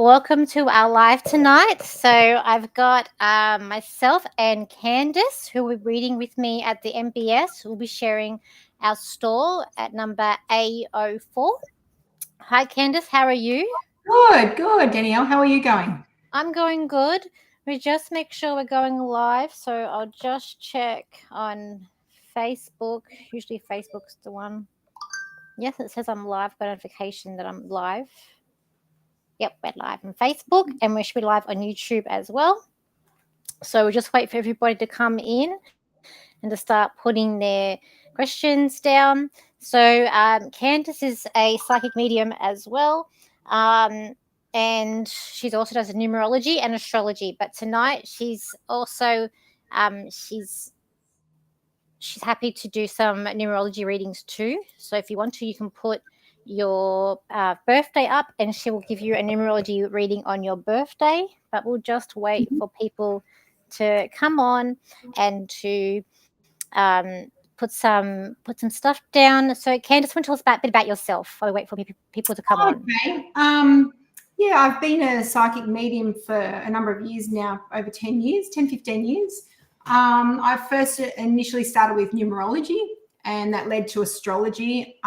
welcome to our live tonight. So I've got myself and Candice, who will be reading with me at the MBS. We'll be sharing our stall at number A04. Hi, Candice. How are you? Good, Danielle. How are you going? I'm going good. We just make sure we're going live. So I'll just check on Facebook. Usually Facebook's the one. Yes, it says I'm live. Got a notification that I'm live. Yep, we're live on Facebook and we should be live on YouTube as well. So we'll just wait for everybody to come in and to start putting their questions down. So Candice is a psychic medium as well. And she also does numerology and astrology. But tonight she's also she's happy to do some numerology readings too. So if you want to, you can put your birthday up and she will give you a numerology reading on your birthday. But we'll just wait for people to come on and to put some stuff down. So Candice, want to tell us a bit about yourself while we wait for people to come on? Okay. Yeah, I've been a psychic medium for a number of years now, over 10 years, 10, 15 years. I first initially started with numerology and that led to astrology.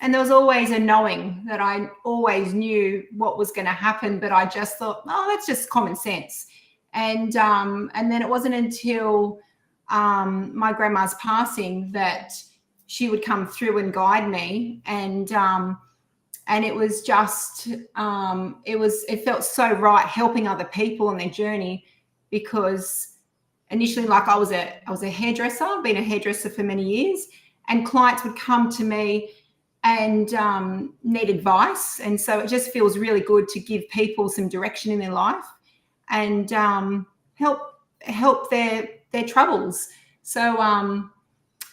And there was always a knowing that I always knew what was going to happen, but I just thought, oh, that's just common sense. And then it wasn't until my grandma's passing that she would come through and guide me. And it was just, it felt so right helping other people on their journey, because initially, like I was a hairdresser. I've been a hairdresser for many years, and clients would come to me and need advice. And so it just feels really good to give people some direction in their life and help their troubles. So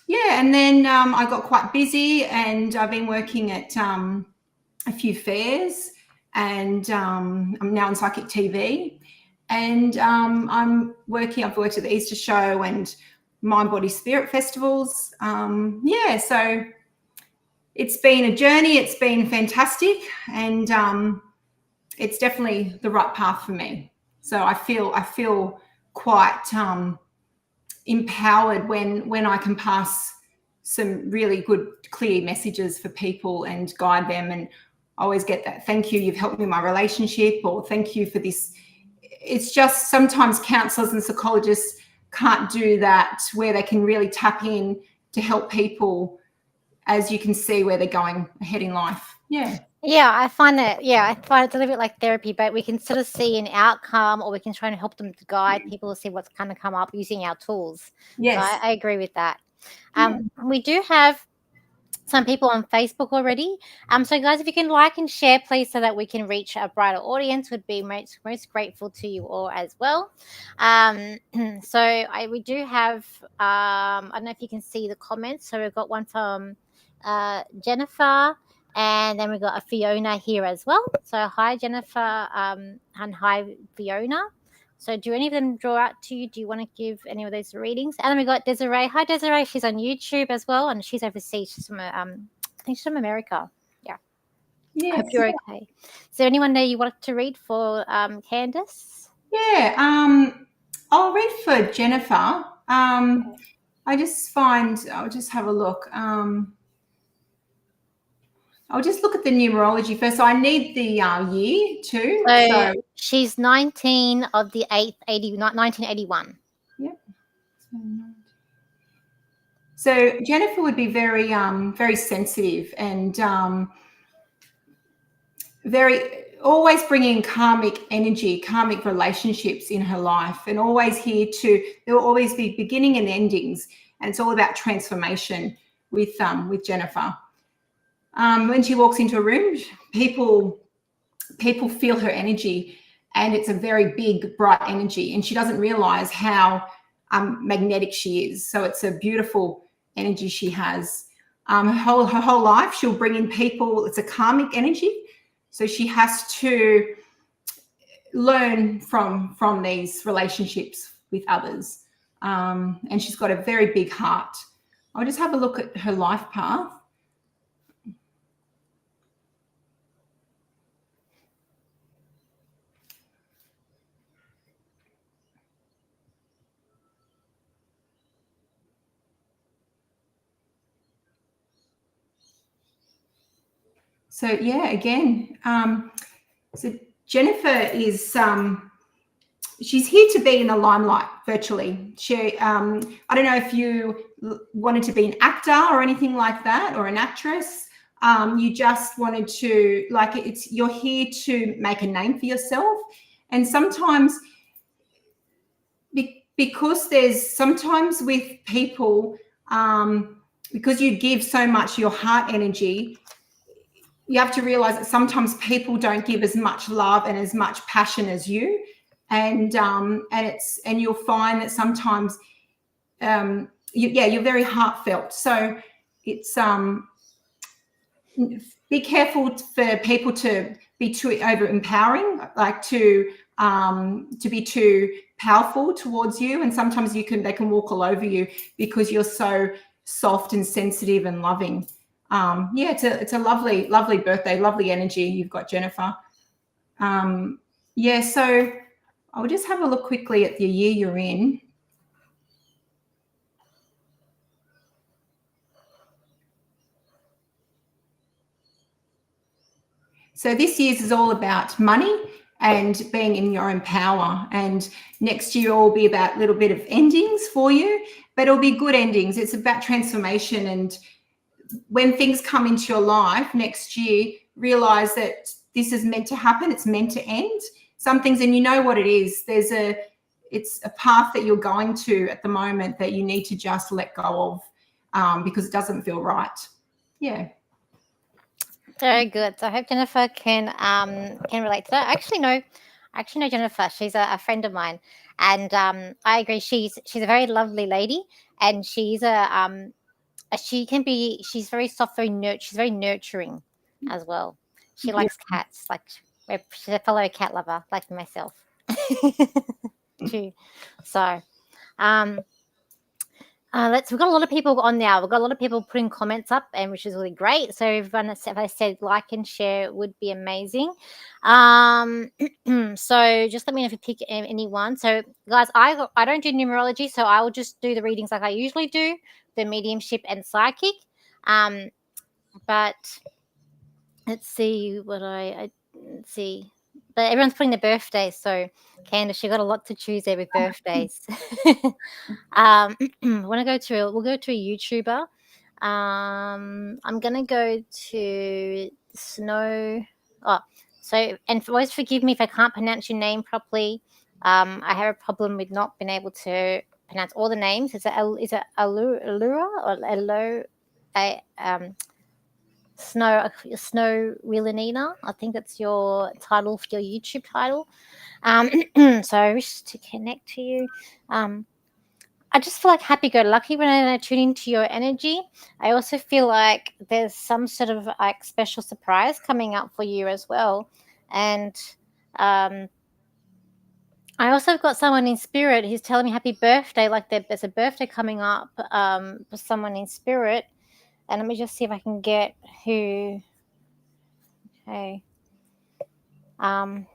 yeah, and then I got quite busy, and I've been working at a few fairs, and I'm now on Psychic TV, and I've worked at the Easter Show and Mind Body Spirit festivals. Yeah, so it's been a journey. It's been fantastic, and it's definitely the right path for me. So I feel quite empowered when I can pass some really good, clear messages for people and guide them. And I always get that, thank you, you've helped me in my relationship, or thank you for this. It's just sometimes counselors and psychologists can't do that, where they can really tap in to help people, as you can see where they're going ahead in life. Yeah, I find it's a little bit like therapy, but we can sort of see an outcome, or we can try and help them to guide people to see what's going to come up using our tools. Yes. So I agree with that. We do have some people on Facebook already. So guys, if you can like and share, please, so that we can reach a brighter audience, would be most grateful to you all as well. So we do have, I don't know if you can see the comments. So we've got one from Jennifer, and then we've got a Fiona here as well. So hi, Jennifer, and hi, Fiona. So do any of them draw out to you? Do you want to give any of those readings? And then we got Desiree. Hi, Desiree. She's on YouTube as well, and she's overseas. She's from, I think she's from America. Yeah. Yes. Hope you're okay. Is there anyone there you wanted to read for Candice? Yeah. I'll read for Jennifer. I'll just have a look. I'll just look at the numerology first. So I need the year too. So she's 19 of the 8th, 1981. Yep. So Jennifer would be very, very sensitive and always bringing karmic energy, karmic relationships in her life, and always there will always be beginning and endings, and it's all about transformation with Jennifer. When she walks into a room, people feel her energy, and it's a very big, bright energy, and she doesn't realize how magnetic she is. So it's a beautiful energy she has. Her whole life, she'll bring in people. It's a karmic energy, so she has to learn from these relationships with others. And she's got a very big heart. I'll just have a look at her life path. So yeah, again, so Jennifer is she's here to be in the limelight virtually. She, I don't know if you wanted to be an actor or anything like that, or an actress. You just wanted to, like, it's, you're here to make a name for yourself. And sometimes, because there's sometimes with people, because you give so much your heart energy, you have to realize that sometimes people don't give as much love and as much passion as you, and you'll find that sometimes, you're very heartfelt. So it's, be careful for people to be too over empowering, like to be too powerful towards you, and sometimes they can walk all over you because you're so soft and sensitive and loving. Yeah, it's a lovely birthday, lovely energy you've got, Jennifer. Yeah, so I'll just have a look quickly at the year you're in. So this year's is all about money and being in your own power. And next year will be about a little bit of endings for you, but it'll be good endings. It's about transformation. And when things come into your life next year, realize that this is meant to happen. It's meant to end. Some things, and you know what it is. It's a path that you're going to at the moment that you need to just let go of, because it doesn't feel right. Yeah. Very good. So I hope Jennifer can relate to that. I actually know Jennifer. She's a friend of mine, and I agree. She's a very lovely lady, and she's very soft, she's very nurturing as well. She likes cats, like she's a fellow cat lover, like myself too. So, um, we've got a lot of people on now. We've got a lot of people putting comments up, and which is really great. So everyone, if I said like and share, would be amazing. So just let me know if you pick anyone. So guys, I don't do numerology, so I will just do the readings like I usually do, the mediumship and psychic. But let's see what let's see. But everyone's putting their birthdays, so Candice, you got a lot to choose there with birthdays. We'll go to a YouTuber. I'm gonna go to Snow. Oh, so and always forgive me if I can't pronounce your name properly. I have a problem with not being able to pronounce all the names. Is it Allura or Elo? Snow Willenina. I think that's your title for your YouTube title. So I wish to connect to you. I just feel like happy-go-lucky when I tune into your energy. I also feel like there's some sort of like special surprise coming up for you as well, and I also got someone in spirit who's telling me happy birthday. Like there's a birthday coming up for someone in spirit, and let me just see if I can get who. Okay. I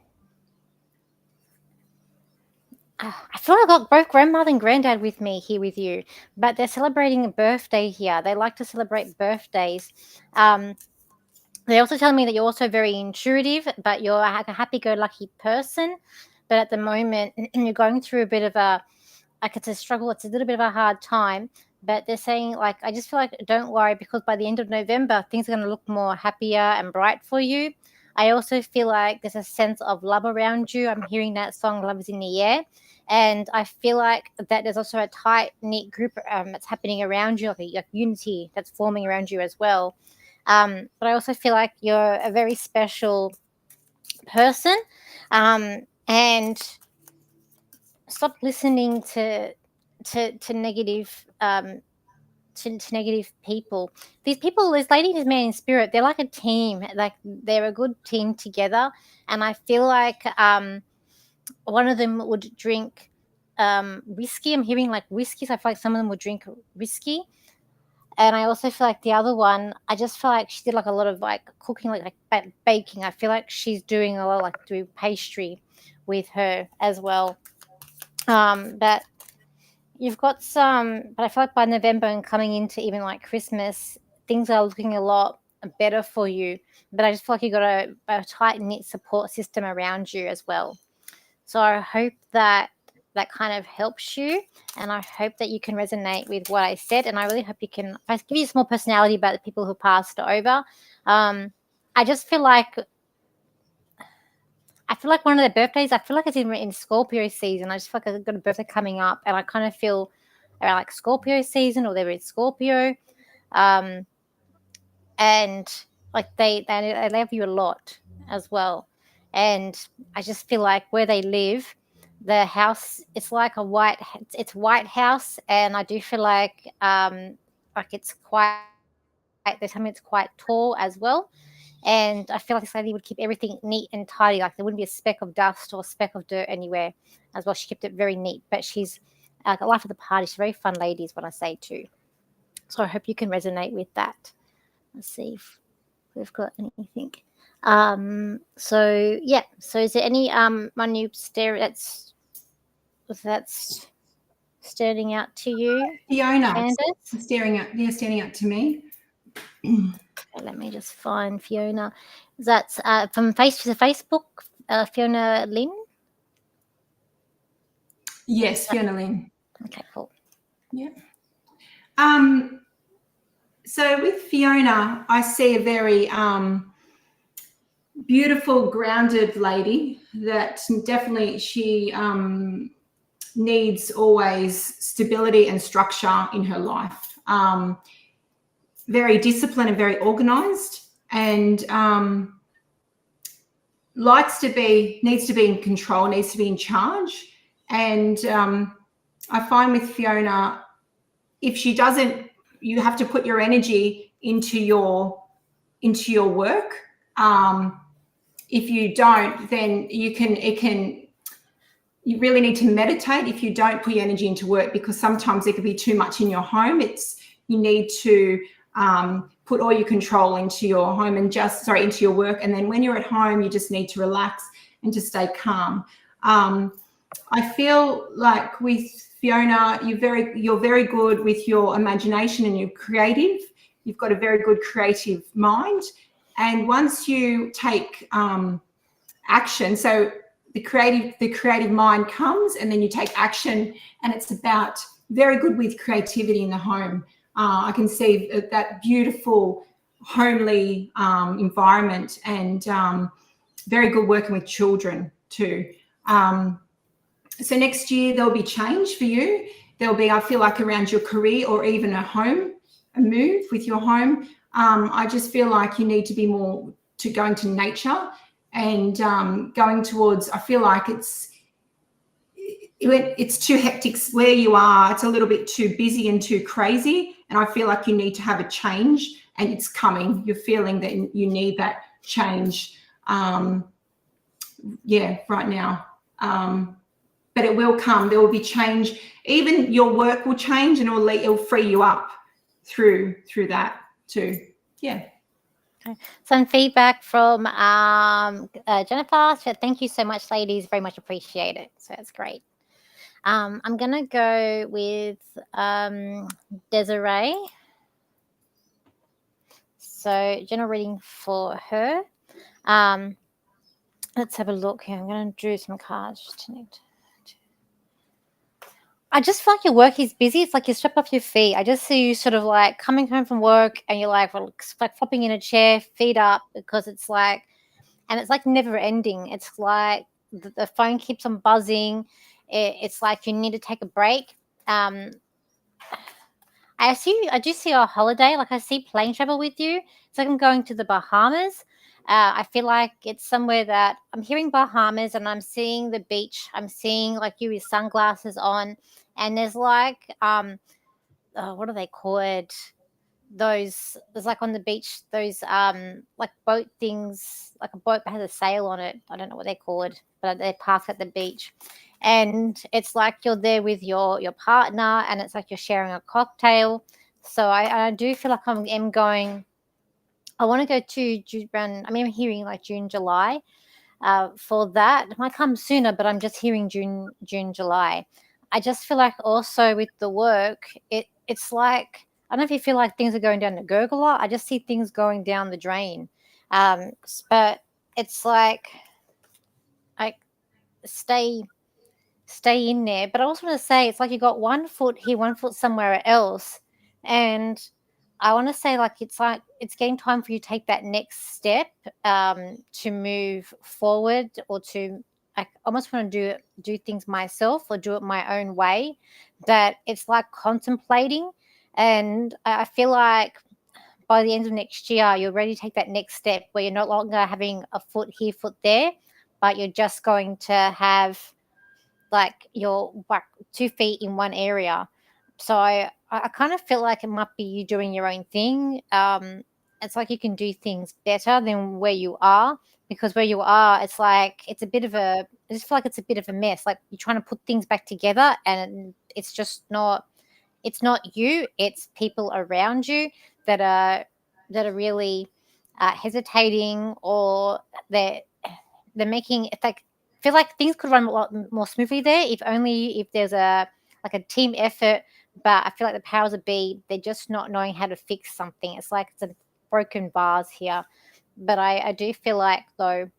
feel like I got both grandmother and granddad with me here with you, but they're celebrating a birthday here. They like to celebrate birthdays. They're also telling me that you're also very intuitive, but you're like a happy-go-lucky person. But at the moment, you're going through a bit of like it's a struggle. It's a little bit of a hard time. But they're saying, like, I just feel like don't worry because by the end of November, things are going to look more happier and bright for you. I also feel like there's a sense of love around you. I'm hearing that song "Love Is in the Air," and I feel like that there's also a tight knit group that's happening around you, like unity that's forming around you as well. But I also feel like you're a very special person, and stop listening to negative to negative people. These people, this lady, this man in spirit, they're like a team. Like they're a good team together. And I feel like one of them would drink whiskey. I'm hearing like whiskey. So I feel like some of them would drink whiskey. And I also feel like the other one, I just feel like she did like a lot of like cooking, like baking. I feel like she's doing a lot like doing pastry with her as well. But you've got some, but I feel like by November and coming into even like Christmas, things are looking a lot better for you. But I just feel like you got a tight knit support system around you as well. So I hope that that kind of helps you, and I hope that you can resonate with what I said. And I really hope you can. If I give you some more personality about the people who passed over, I just feel like one of their birthdays. I feel like it's in Scorpio season. I just feel like I've got a birthday coming up, and I kind of feel around like Scorpio season, or they're in Scorpio, um, and like they love you a lot as well. And I just feel like where they live, the house, it's like a it's white house, and I do feel like it's quite there's something that's quite tall as well. And I feel like this lady would keep everything neat and tidy. Like there wouldn't be a speck of dust or a speck of dirt anywhere as well. She kept it very neat. But she's like a life of the party. She's a very fun lady, is what I say too. So I hope you can resonate with that. Let's see if we've got anything. So yeah. So is there any one you stare that's standing out to you, Fiona, Candice? standing out to me. Okay, let me just find Fiona. That's from Facebook, Fiona Lynn. Yes, Fiona Lynn. Okay, cool. Yeah. So with Fiona, I see a very beautiful, grounded lady that definitely she needs always stability and structure in her life. Very disciplined and very organized, and needs to be in control, needs to be in charge. And I find with Fiona, if she doesn't, you have to put your energy into your work. If you don't, then you really need to meditate if you don't put your energy into work, because sometimes there could be too much in your home. You need to put all your control into your home and into your work. And then when you're at home, you just need to relax and to stay calm. I feel like with Fiona, you're very good with your imagination and you're creative. You've got a very good creative mind. And once you take action, so the creative mind comes, and then you take action, and it's about very good with creativity in the home. I can see that beautiful homely environment, and very good working with children too. So next year there'll be change for you. There'll be, I feel like, around your career or even a move with your home. I just feel like you need to be more to going to nature and going towards, I feel like it's too hectic where you are. It's a little bit too busy and too crazy. And I feel like you need to have a change, and it's coming. You're feeling that you need that change. Right now. But it will come. There will be change. Even your work will change, and it'll free you up through that too. Yeah. Okay. Some feedback from Jennifer. So thank you so much, ladies. Very much appreciate it. So that's great. I'm gonna go with Desiree. So general reading for her. Let's have a look here. I'm gonna do some cards. I just feel like your work is busy. It's like you strip off your feet. I just see you sort of like coming home from work, and you're like flopping in a chair, feet up, because it's like, and it's like never ending. It's like the phone keeps on buzzing. It's like you need to take a break. I do see a holiday. Like I see plane travel with you. It's like I'm going to the Bahamas. I feel like it's somewhere that I'm hearing Bahamas, and I'm seeing the beach. I'm seeing like you with sunglasses on, and there's like what are they called? There's like on the beach those like boat things, like a boat that has a sail on it. I don't know what they're called, but they're parked at the beach, and it's like you're there with your partner, and it's like you're sharing a cocktail. So I do feel like I'm going. I want to go to June. I mean, I'm hearing like June, July. For that, it might come sooner, but I'm just hearing June, July. I just feel like also with the work, it's like don't know if you feel like things are going down the gurgler. I just see things going down the drain. But it's like stay in there. But I also want to say it's like you got 1 foot here, 1 foot somewhere else, and I want to say like it's getting time for you to take that next step, to move forward, or to I almost want to do things myself or do it my own way. That it's like contemplating, and I feel like by the end of next year, you're ready to take that next step where you're no longer having a foot here, foot there, but you're just going to have like your like 2 feet in one area. So I kind of feel like it might be you doing your own thing. It's like you can do things better than where you are, because where you are, it's like it's a bit of a. I just feel like it's a bit of a mess. Like you're trying to put things back together, and it's just not. It's not you. It's people around you that are really hesitating, or they're making it's like feel like things could run a lot more smoothly there if only if there's a like a team effort. But I feel like the powers that be, they're just not knowing how to fix something. It's like it's a broken vase here. But I do feel like though,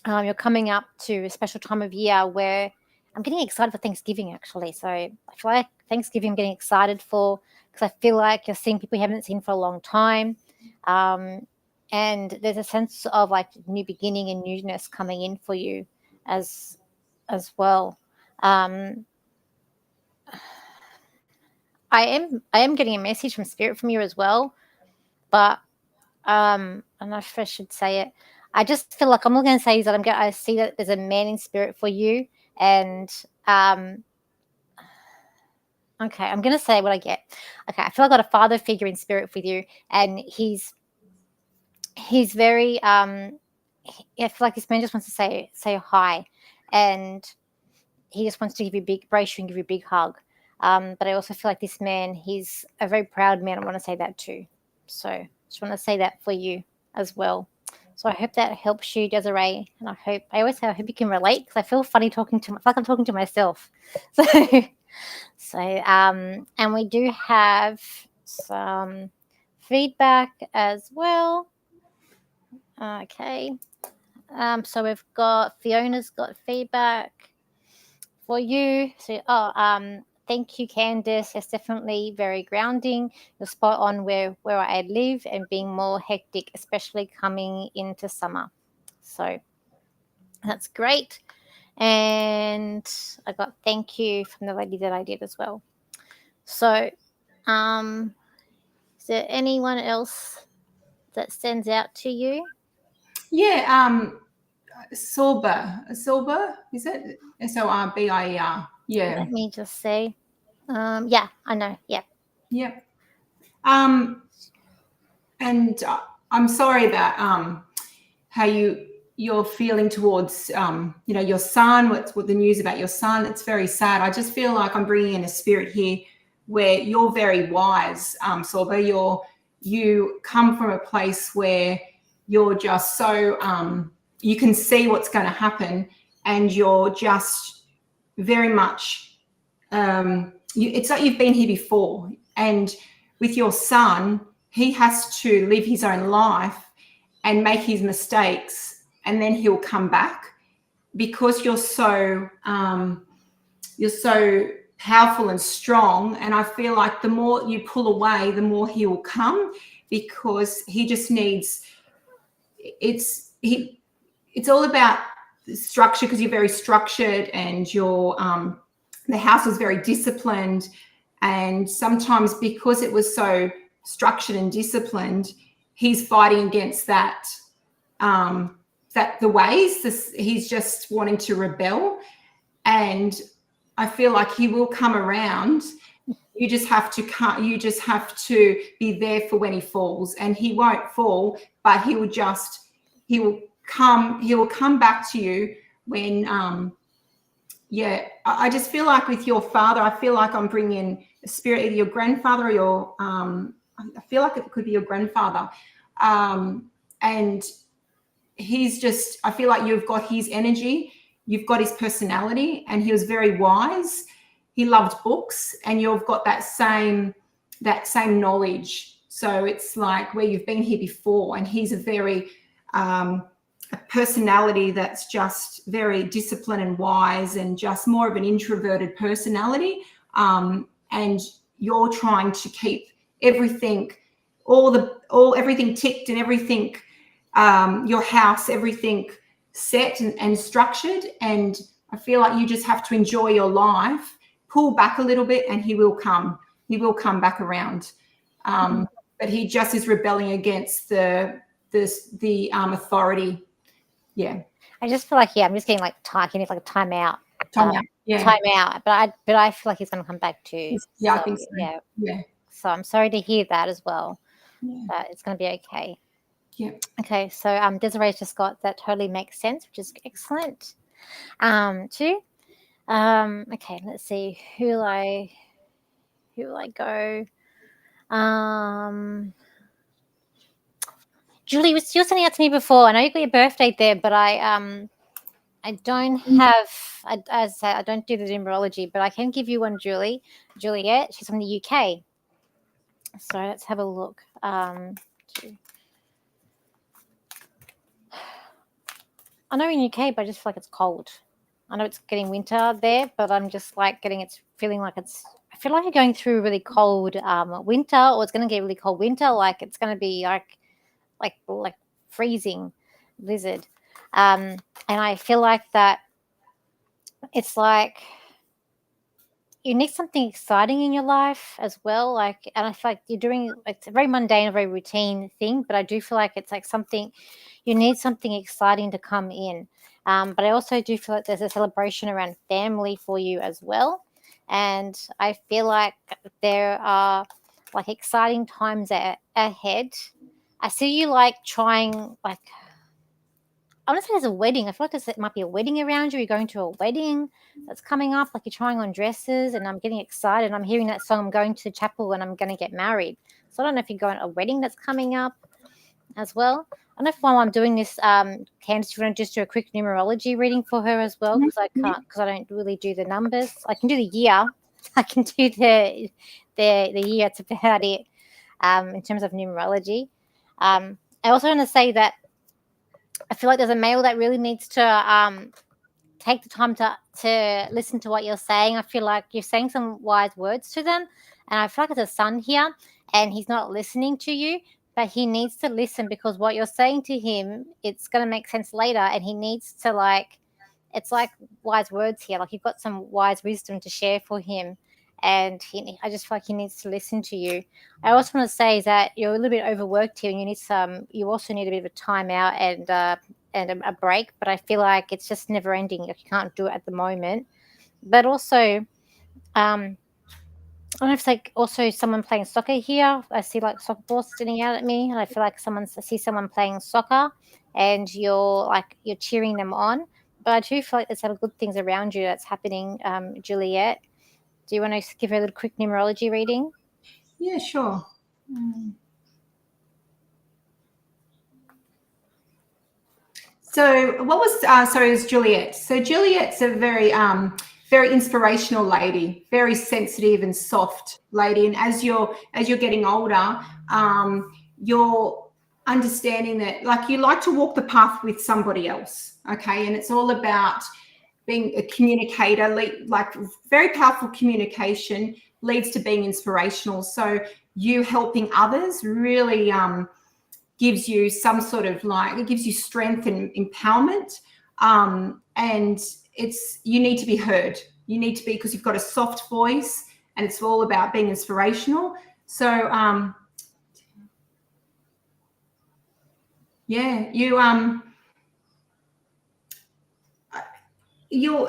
you're coming up to a special time of year where I'm getting excited for Thanksgiving actually. So I feel like Thanksgiving I'm getting excited for, because I feel like you're seeing people you haven't seen for a long time. Um, and there's a sense of like new beginning and newness coming in for you as well. Um, I am getting a message from spirit from you as well, but I don't know if I should say it. I just feel like I'm not going to say is that I see that there's a man in spirit for you, and okay, I'm going to say what I get. Okay, I feel I got a father figure in spirit with you, and he's very I feel like this man just wants to say hi, and he just wants to give you a big embrace you and give you a big hug. But I also feel like this man, he's a very proud man. I want to say that too. So just want to say that for you as well. So I hope that helps you, Desiree. And I always say I hope you can relate, because I feel funny talking to, I feel like I'm talking to myself. And we do have some feedback as well. Okay. So we've got Fiona's got feedback for you. So, thank you, Candice. It's definitely very grounding. You're spot on where I live, and being more hectic, especially coming into summer. So that's great. And I got thank you from the lady that I did as well. So, is there anyone else that stands out to you? Yeah, Sorber, is it SORBIER? Yeah, Let me just say. Yeah, I know. Yeah. yeah. And I'm sorry about how you're feeling towards your son. What the news about your son? It's very sad. I just feel like I'm bringing in a spirit here where you're very wise, Sorba. You come from a place where you're just so you can see what's going to happen, and you're just very much it's like you've been here before. And with your son, he has to live his own life and make his mistakes, and then he'll come back, because you're so powerful and strong. And I feel like the more you pull away, the more he will come, because he just needs it's all about structure, because you're very structured, and your the house was very disciplined. And sometimes, because it was so structured and disciplined, he's fighting against that the ways. He's just wanting to rebel. And I feel like he will come around. You just have to be there for when he falls. And he won't fall, but he will come back to you when I just feel like with your father, I feel like I'm bringing a spirit, either your grandfather or your I feel like it could be your grandfather. And he's just, I feel like you've got his energy, you've got his personality, and he was very wise. He loved books, and you've got that same, that same knowledge. So it's like where you've been here before, and he's a very a personality that's just very disciplined and wise, and just more of an introverted personality. And you're trying to keep everything, everything ticked and everything, your house, everything set and structured. And I feel like you just have to enjoy your life, pull back a little bit, and he will come back around. But he just is rebelling against the authority. Yeah. I just feel like, I'm just getting like it's like a timeout. Time out. But I feel like he's going to come back too. Yeah, I think so. Yeah. So I'm sorry to hear that as well. Yeah. But it's going to be okay. Yeah. Okay. So Desiree's just got that. Totally makes sense, which is excellent. Too. Okay. Let's see. Who will I go? Julie, you were sending out to me before. I know you got your birthday there, but I don't have, as I said, I don't do the numerology, but I can give you one, Juliet. She's from the UK. So let's have a look. I know in UK, but I just feel like it's cold. I know it's getting winter there, but I'm just like I feel like you're going through a really cold winter, or it's going to get really cold winter. Like it's going to be like freezing blizzard. And I feel like that it's like you need something exciting in your life as well. And I feel like you're doing, it's a very mundane, a very routine thing, but I do feel like it's like you need something exciting to come in. But I also do feel like there's a celebration around family for you as well. And I feel like there are like exciting times ahead. I see you like trying, like, I want to say there's a wedding. I feel like there might be a wedding around you. You're going to a wedding that's coming up, like you're trying on dresses, and I'm getting excited. I'm hearing that song, I'm going to the chapel and I'm going to get married. So I don't know if you're going to a wedding that's coming up as well. I don't know if while I'm doing this, Candice, you want to just do a quick numerology reading for her as well, because I don't really do the numbers. I can do the year. I can do the year. It's about it in terms of numerology. I also want to say that I feel like there's a male that really needs to take the time to listen to what you're saying. I feel like you're saying some wise words to them, and I feel like there's a son here, and he's not listening to you, but he needs to listen, because what you're saying to him, it's going to make sense later, and he needs to it's like wise words here. Like you've got some wise wisdom to share for him, and I just feel like he needs to listen to you. I also want to say that you're a little bit overworked here, and you also need a bit of a timeout and a break. But I feel like it's just never ending. Like you can't do it at the moment. But also, I don't know if it's like also someone playing soccer here. I see like soccer balls sitting out at me, and I feel like I see someone playing soccer, and you're cheering them on. But I do feel like there's other good things around you that's happening, Juliet. Do you want to give her a little quick numerology reading? Yeah, sure. So what was, sorry, it was Juliet. So Juliet's a very, very inspirational lady, very sensitive and soft lady. And as you're getting older, you're understanding that like you like to walk the path with somebody else. Okay. And it's all about being a communicator, like very powerful communication leads to being inspirational. So you helping others really gives you some sort of it gives you strength and empowerment. And you need to be heard. You need to be, because you've got a soft voice, and it's all about being inspirational. So yeah,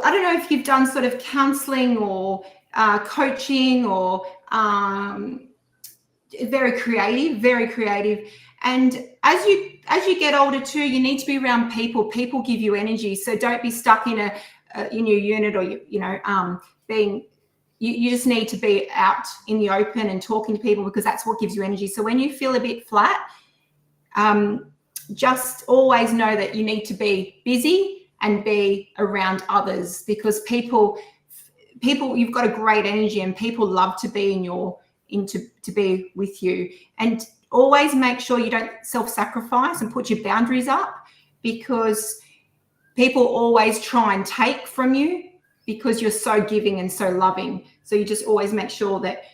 I don't know if you've done sort of counseling or coaching or very creative. And as you get older too, you need to be around people. People give you energy. So don't be stuck in your unit, or you just need to be out in the open and talking to people, because that's what gives you energy. So when you feel a bit flat, just always know that you need to be busy and be around others, because people, you've got a great energy, and people love to be in to be with you. And always make sure you don't self-sacrifice and put your boundaries up, because people always try and take from you because you're so giving and so loving. So you just always make sure that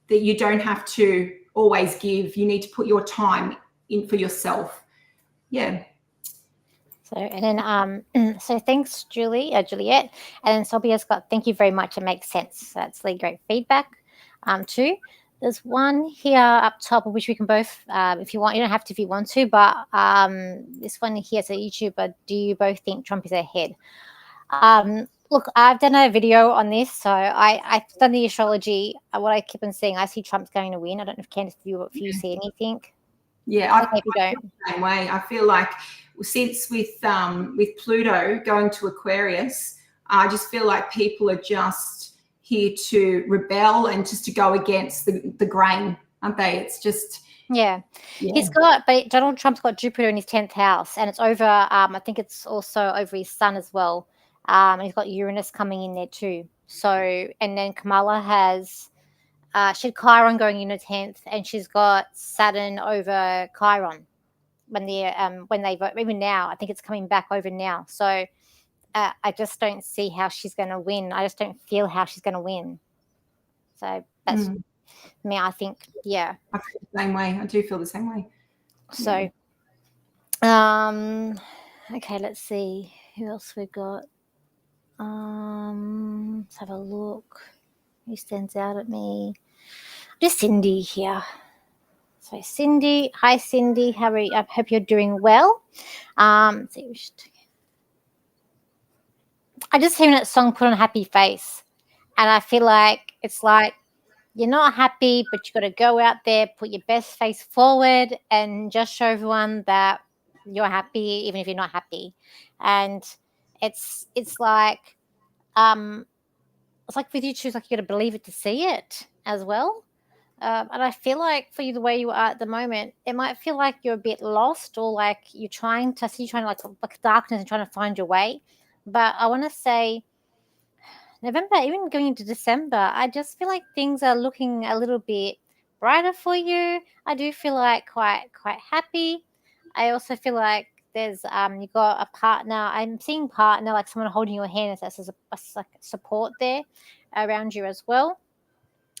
you don't have to always give. You need to put your time in for yourself. Yeah. So, and then, so thanks, Juliet. And then Sylvia's got, thank you very much. It makes sense. That's really great feedback, too. There's one here up top, which we can both, if you want, you don't have to if you want to, but this one here is a YouTuber. Do you both think Trump is ahead? Look, I've done a video on this, so I've done the astrology. What I keep on saying, I see Trump's going to win. I don't know if Candice, if you see anything. Yeah, Okay, if you don't. I feel the same way. I feel like since with Pluto going to Aquarius, I just feel like people are just here to rebel and just to go against the grain, aren't they? It's just Yeah. But Donald Trump's got Jupiter in his 10th house, and it's over. I think it's also over his sun as well. And he's got Uranus coming in there too. So, and then Kamala has, she had Chiron going in her 10th, and she's got Saturn over Chiron when they vote. Even now, I think it's coming back over now. So, I just don't see how she's going to win. I just don't feel how she's going to win. So that's me. I think, yeah. I feel the same way. I do feel the same way. So, okay, let's see who else we got. Let's have a look. Who stands out at me? Just Cindy here. So Cindy, hi Cindy, how are you? I hope you're doing well. Let's see. I just hearing that song "Put on a Happy Face," and I feel like it's like you're not happy, but you got to go out there, put your best face forward, and just show everyone that you're happy, even if you're not happy. And it's like with you choose, like you got to believe it to see it as well. And I feel like for you, the way you are at the moment, it might feel like you're a bit lost, or like you're trying to like darkness and trying to find your way. But I want to say, November, even going into December, I just feel like things are looking a little bit brighter for you. I do feel like quite happy. I also feel like there's you got a partner. I'm seeing partner, like someone holding your hand as a like support there around you as well.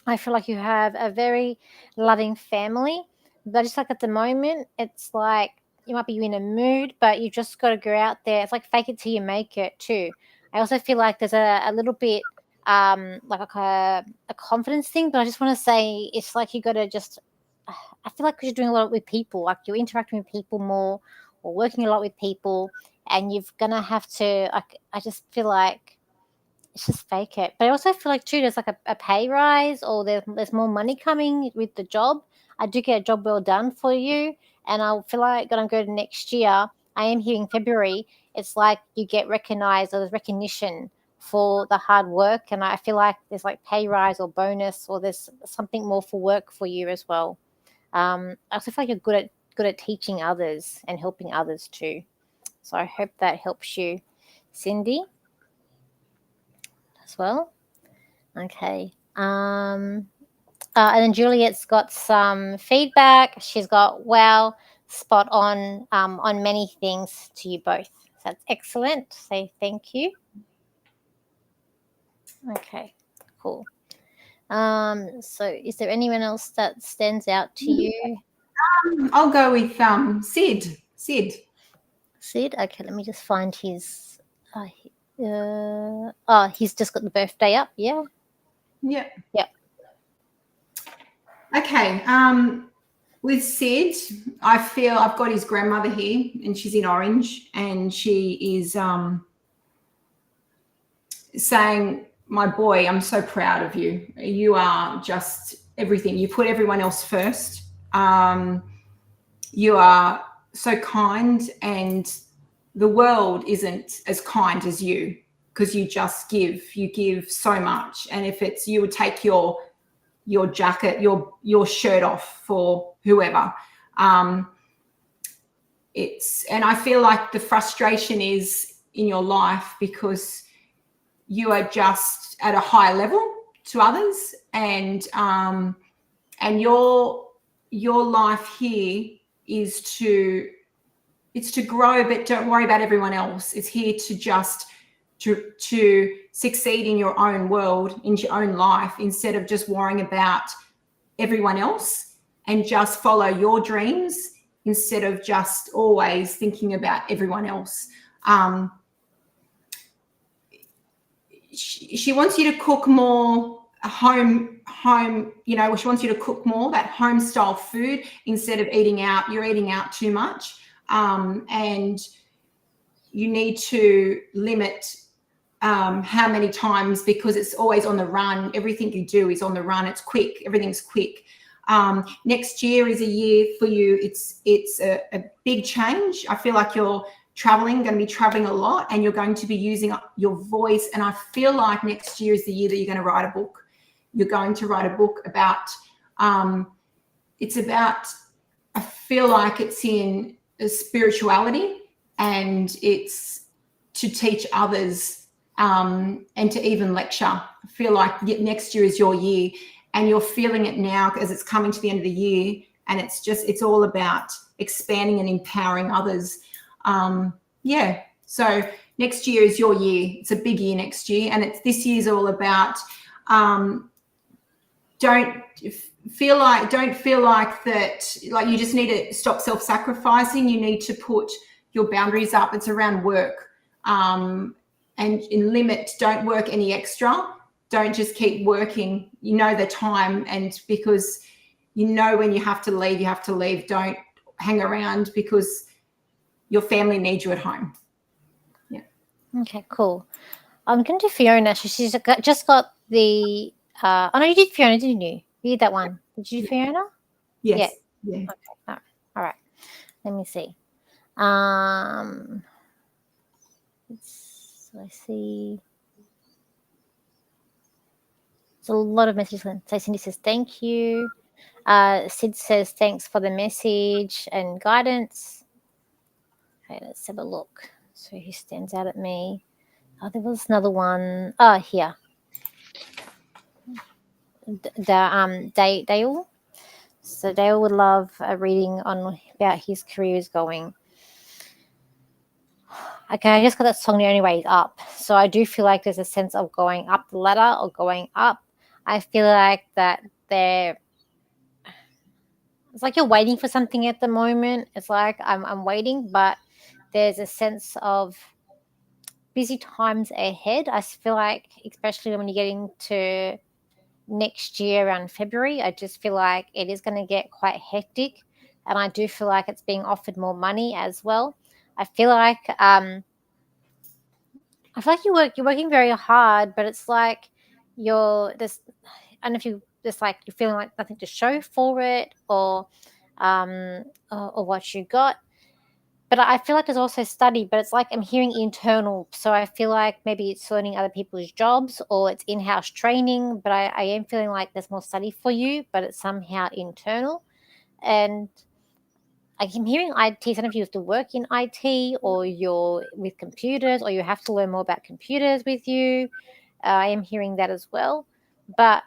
I feel like you have a very loving family, but just like at the moment, it's like you might be in a mood, but you just got to go out there. It's like fake it till you make it too. I also feel like there's a little bit like a confidence thing, but I just want to say it's like you got to just. I feel like because you're doing a lot with people, like you're interacting with people more, or working a lot with people, and you're gonna have to. Like, I just feel like it's just fake it. But I also feel like too, there's like a pay rise, or there's more money coming with the job. I do get a job well done for you, and I feel like gonna go to next year. I am hearing February. It's like you get recognized, or there's recognition for the hard work, and I feel like there's like pay rise or bonus, or there's something more for work for you as well. I also feel like you're good at teaching others and helping others too. So I hope that helps you, Cindy, as well. Okay. And then Juliet's got some feedback. She's got spot on many things to you both. So that's excellent. Say thank you. Okay, cool. So is there anyone else that stands out to you? I'll go with Sid. Sid. Okay, let me just find his. He's just got the birthday up. Yeah. Yeah. Yeah. Okay. With Sid, I feel I've got his grandmother here, and she's in orange, and she is saying, "My boy, I'm so proud of you. You are just everything. You put everyone else first. You are so kind, and the world isn't as kind as you, because you just give. You give so much. And if it's you would take your jacket, your shirt off for whoever. And I feel like the frustration is in your life because you are just at a higher level to others, and and your life here is to grow, but don't worry about everyone else. It's here to just to succeed in your own world, in your own life, instead of just worrying about everyone else, and just follow your dreams instead of just always thinking about everyone else. She wants you to cook more home, she wants you to cook more that home style food instead of eating out. You're eating out too much, and you need to limit how many times, because it's always on the run. Everything you do is on the run. It's quick. Everything's quick. Next year is a year for you. It's a big change. I feel like you're going to be traveling a lot, and you're going to be using your voice. And I feel like next year is the year that you're going to write a book. You're going to write a book about, it's about, I feel like it's in spirituality, and it's to teach others, and to even lecture. I feel like next year is your year, and you're feeling it now as it's coming to the end of the year. And it's all about expanding and empowering others. So next year is your year. It's a big year next year, and this year's all about, don't feel like that, like you just need to stop self-sacrificing. You need to put your boundaries up. It's around work, and in limit. Don't work any extra. Don't just keep working. You know the time, and because you know when you have to leave. Don't hang around, because your family needs you at home. Yeah. Okay, cool. I'm going to Fiona. She's just got the. Oh no, you did Fiona, didn't you? You did that one. Did you do Fiona? Yes. Yeah. Okay. All right. Let me see. I see. There's a lot of messages. So Cindy says thank you. Sid says thanks for the message and guidance. Okay, let's have a look. So he stands out at me. Oh, there was another one. Oh, here. Dale. So Dale would love a reading on about his career is going. Okay, I just got that song The Only Way Is Up. So I do feel like there's a sense of going up the ladder or going up. I feel like that it's like you're waiting for something at the moment. It's like I'm waiting, but there's a sense of busy times ahead. I feel like, especially when you get into next year around February, I just feel like it is going to get quite hectic, and I do feel like it's being offered more money as well. I feel like you're working very hard, but it's like you're this. I don't know if you just like you're feeling like nothing to show for it, or what you got. But I feel like there's also study, but it's like I'm hearing internal. So I feel like maybe it's learning other people's jobs or it's in-house training. But I am feeling like there's more study for you, but it's somehow internal. And I'm hearing IT. Some of you have to work in IT, or you're with computers, or you have to learn more about computers with you. I am hearing that as well. But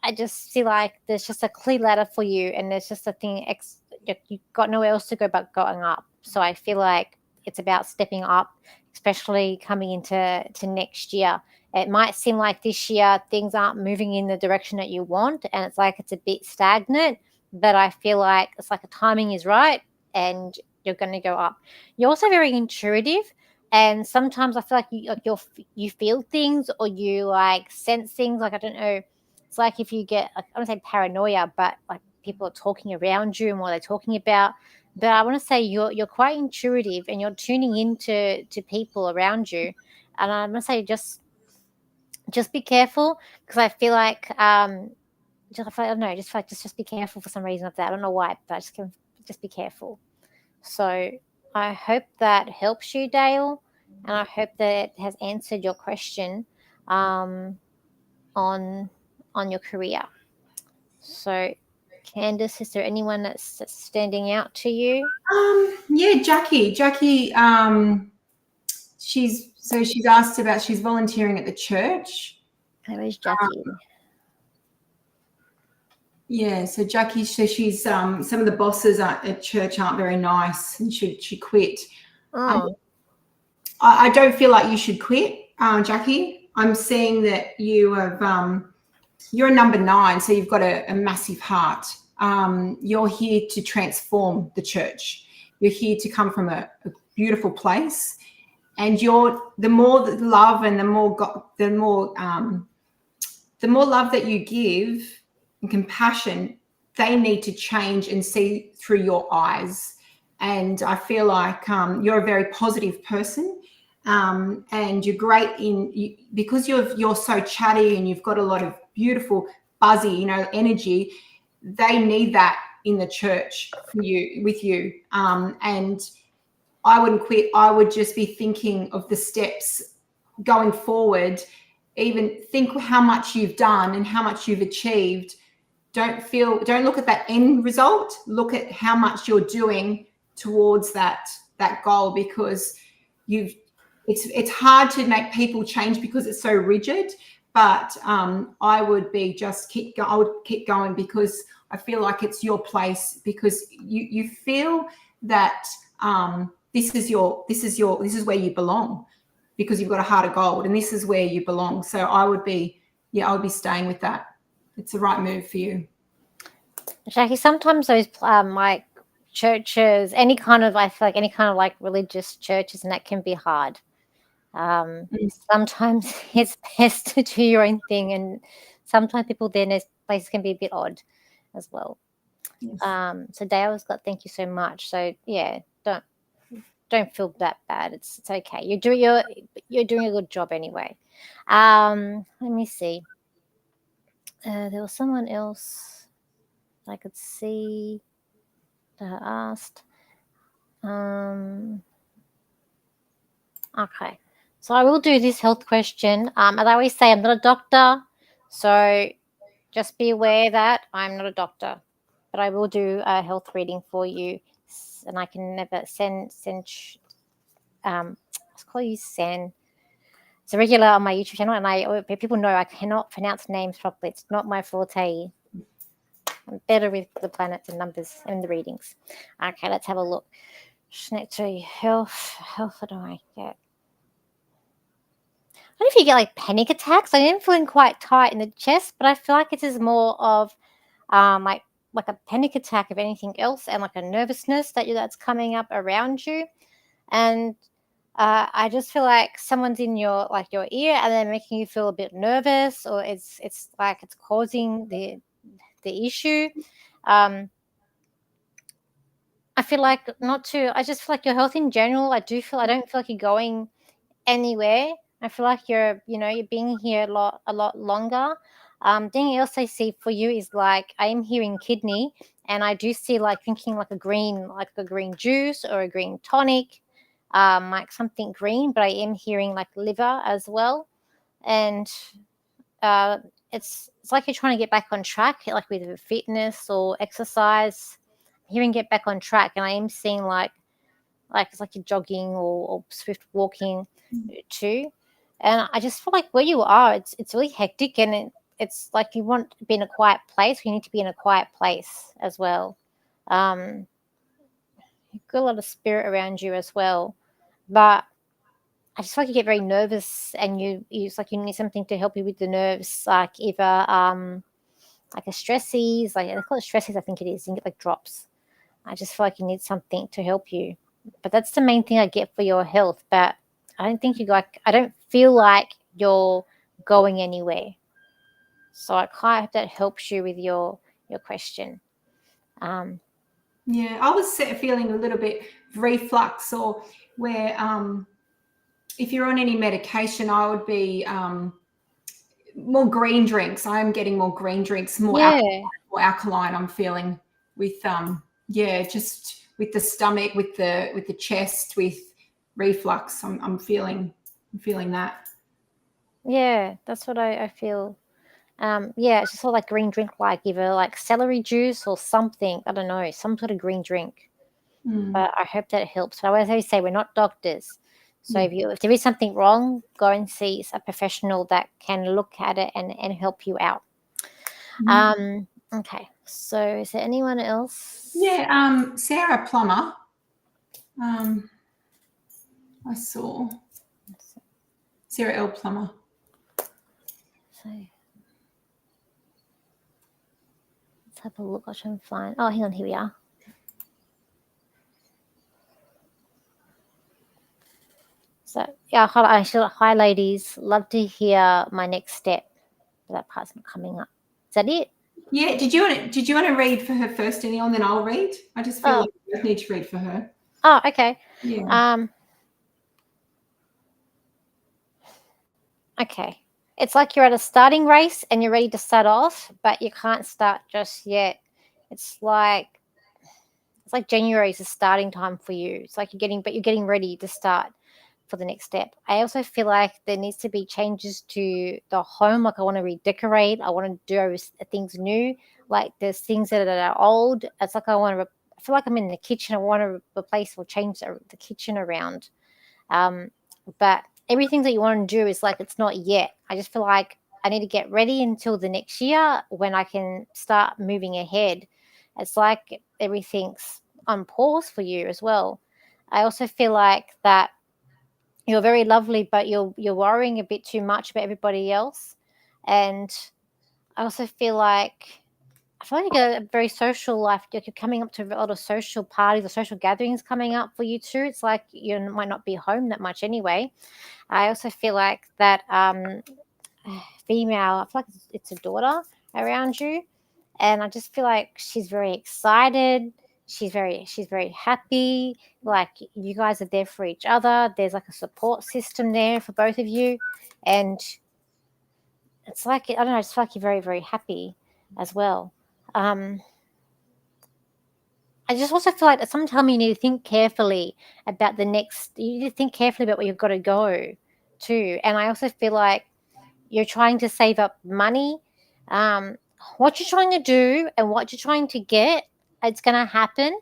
I just feel like there's just a clear ladder for you, and there's just a thing. You've got nowhere else to go but going up. So I feel like it's about stepping up, especially coming into next year. It might seem like this year things aren't moving in the direction that you want, and it's like it's a bit stagnant. But I feel like it's like the timing is right, and you're going to go up. You're also very intuitive, and sometimes I feel like you feel things, or you like sense things. Like I don't know. It's like if you get, I don't say paranoia, but like people are talking around you and what they're talking about. But I want to say you're quite intuitive, and you're tuning into people around you. And I'm going to say just be careful, because I feel like I don't know, just be careful for some reason of that. I don't know why, but just be careful. So I hope that helps you, Dale, and I hope that it has answered your question on your career. So, Candice, is there anyone that's standing out to you? Yeah, Jackie. She's asked about, she's volunteering at the church. Where's Jackie? Yeah, so Jackie, so she's some of the bosses at church aren't very nice, and she quit. Um, Oh, I don't feel like you should quit, Jackie. I'm seeing that you have you're a number 9, so you've got a massive heart. You're here to transform the church. You're here to come from a beautiful place, and you're the more love and the more love that you give and compassion, they need to change and see through your eyes. And I feel like you're a very positive person, and you're great because you're so chatty and you've got a lot of beautiful, buzzy, energy. They need that in the church for you with you, and I wouldn't quit. I would just be thinking of the steps going forward. Even think how much you've done and how much you've achieved. Don't look at that end result. Look at how much you're doing towards that goal, because you've it's hard to make people change because it's so rigid. But I would be just I would keep going, because I feel like it's your place, because you feel that this is where you belong, because you've got a heart of gold, and this is where you belong. So I would be staying with that. It's the right move for you. Jackie, sometimes those like churches, any kind of, I feel like any kind of like religious churches, and that can be hard. Sometimes it's best to do your own thing, and sometimes people then as places can be a bit odd as well. Yes. So Dale has got thank you so much. So yeah, don't feel that bad. It's okay. You're doing a good job anyway. Let me see. There was someone else I could see that asked. Um, okay. So I will do this health question. As I always say, I'm not a doctor, so just be aware that I'm not a doctor, but I will do a health reading for you, and I can never let's call you Sen. It's a regular on my YouTube channel, and people know I cannot pronounce names properly. It's not my forte. I'm better with the planets and numbers and the readings. Okay, let's have a look. Next to health, what do I get? I don't know if you get like panic attacks. I am feeling quite tight in the chest, but I feel like it is more of like a panic attack of anything else, and like a nervousness that's coming up around you. And I just feel like someone's in your ear, and they're making you feel a bit nervous, or it's like it's causing the issue. Um, I feel like not to. I just feel like your health in general. I don't feel like you're going anywhere. I feel like you're being here a lot longer. Thing else I see for you is like I am hearing kidney, and I do see like thinking like a green juice or a green tonic, like something green. But I am hearing like liver as well, and uh, it's like you're trying to get back on track, like with fitness or exercise. Hearing get back on track, and I am seeing like it's like you're jogging or swift walking too. And I just feel like where you are, it's really hectic, and it's like you want to be in a quiet place. You need to be in a quiet place as well. Um, you've got a lot of spirit around you as well, but I just feel like you get very nervous, and it's like you need something to help you with the nerves, like either like a stressies, like they call it stressies, I think it is. You can get like drops. I just feel like you need something to help you. But that's the main thing I get for your health. But I don't feel like you're going anywhere. So I kind of hope that helps you with your question. Um, Yeah, I was feeling a little bit reflux, or where if you're on any medication, I would be more green drinks. I am getting more green drinks, yeah, more alkaline. I'm feeling with just with the stomach, with the chest, with reflux. I'm feeling that. yeah, that's what I feel. Yeah, it's just sort of like green drink, like either like celery juice or something. I don't know, some sort of green drink. Mm, But I hope that helps. But I always say we're not doctors. So yeah. if there is something wrong, go and see a professional that can look at it and help you out. Mhm. Um, Okay. So is there anyone else? Yeah, Sarah Plummer. I saw Sarah L. Plummer. So let's have a look. I'll try and find. Oh, hang on. Here we are. So yeah, hi ladies. Love to hear my next step. But that part's not coming up. Is that it? Yeah, did you want to read for her first, Danielle, and then I'll read? I just feel Oh, like we both need to read for her. oh, okay. Yeah. Okay. It's like you're at a starting race and you're ready to start off, but you can't start just yet. It's like January is the starting time for you. It's like you're getting ready to start for the next step. I also feel like there needs to be changes to the home. Like I want to redecorate. I want to do things new. Like there's things that are old. It's like I feel like I'm in the kitchen. I want to replace or change the kitchen around. Um, but everything that you want to do is like it's not yet. I just feel like I need to get ready until the next year when I can start moving ahead. It's like everything's on pause for you as well. I also feel like that you're very lovely, but you're worrying a bit too much about everybody else. And I also I feel like you got a very social life. Like you're coming up to a lot of social parties or social gatherings coming up for you too. It's like you might not be home that much anyway. I also feel like that female. I feel like it's a daughter around you, and I just feel like she's very excited. She's very happy. Like you guys are there for each other. There's like a support system there for both of you, and it's like I don't know. I just feel like you're very very happy as well. Um, I just also feel like sometimes you need to think carefully about the next. You need to think carefully about where you've got to go too. And I also feel like you're trying to save up money. Um, what you're trying to do and what you're trying to get, it's going to happen.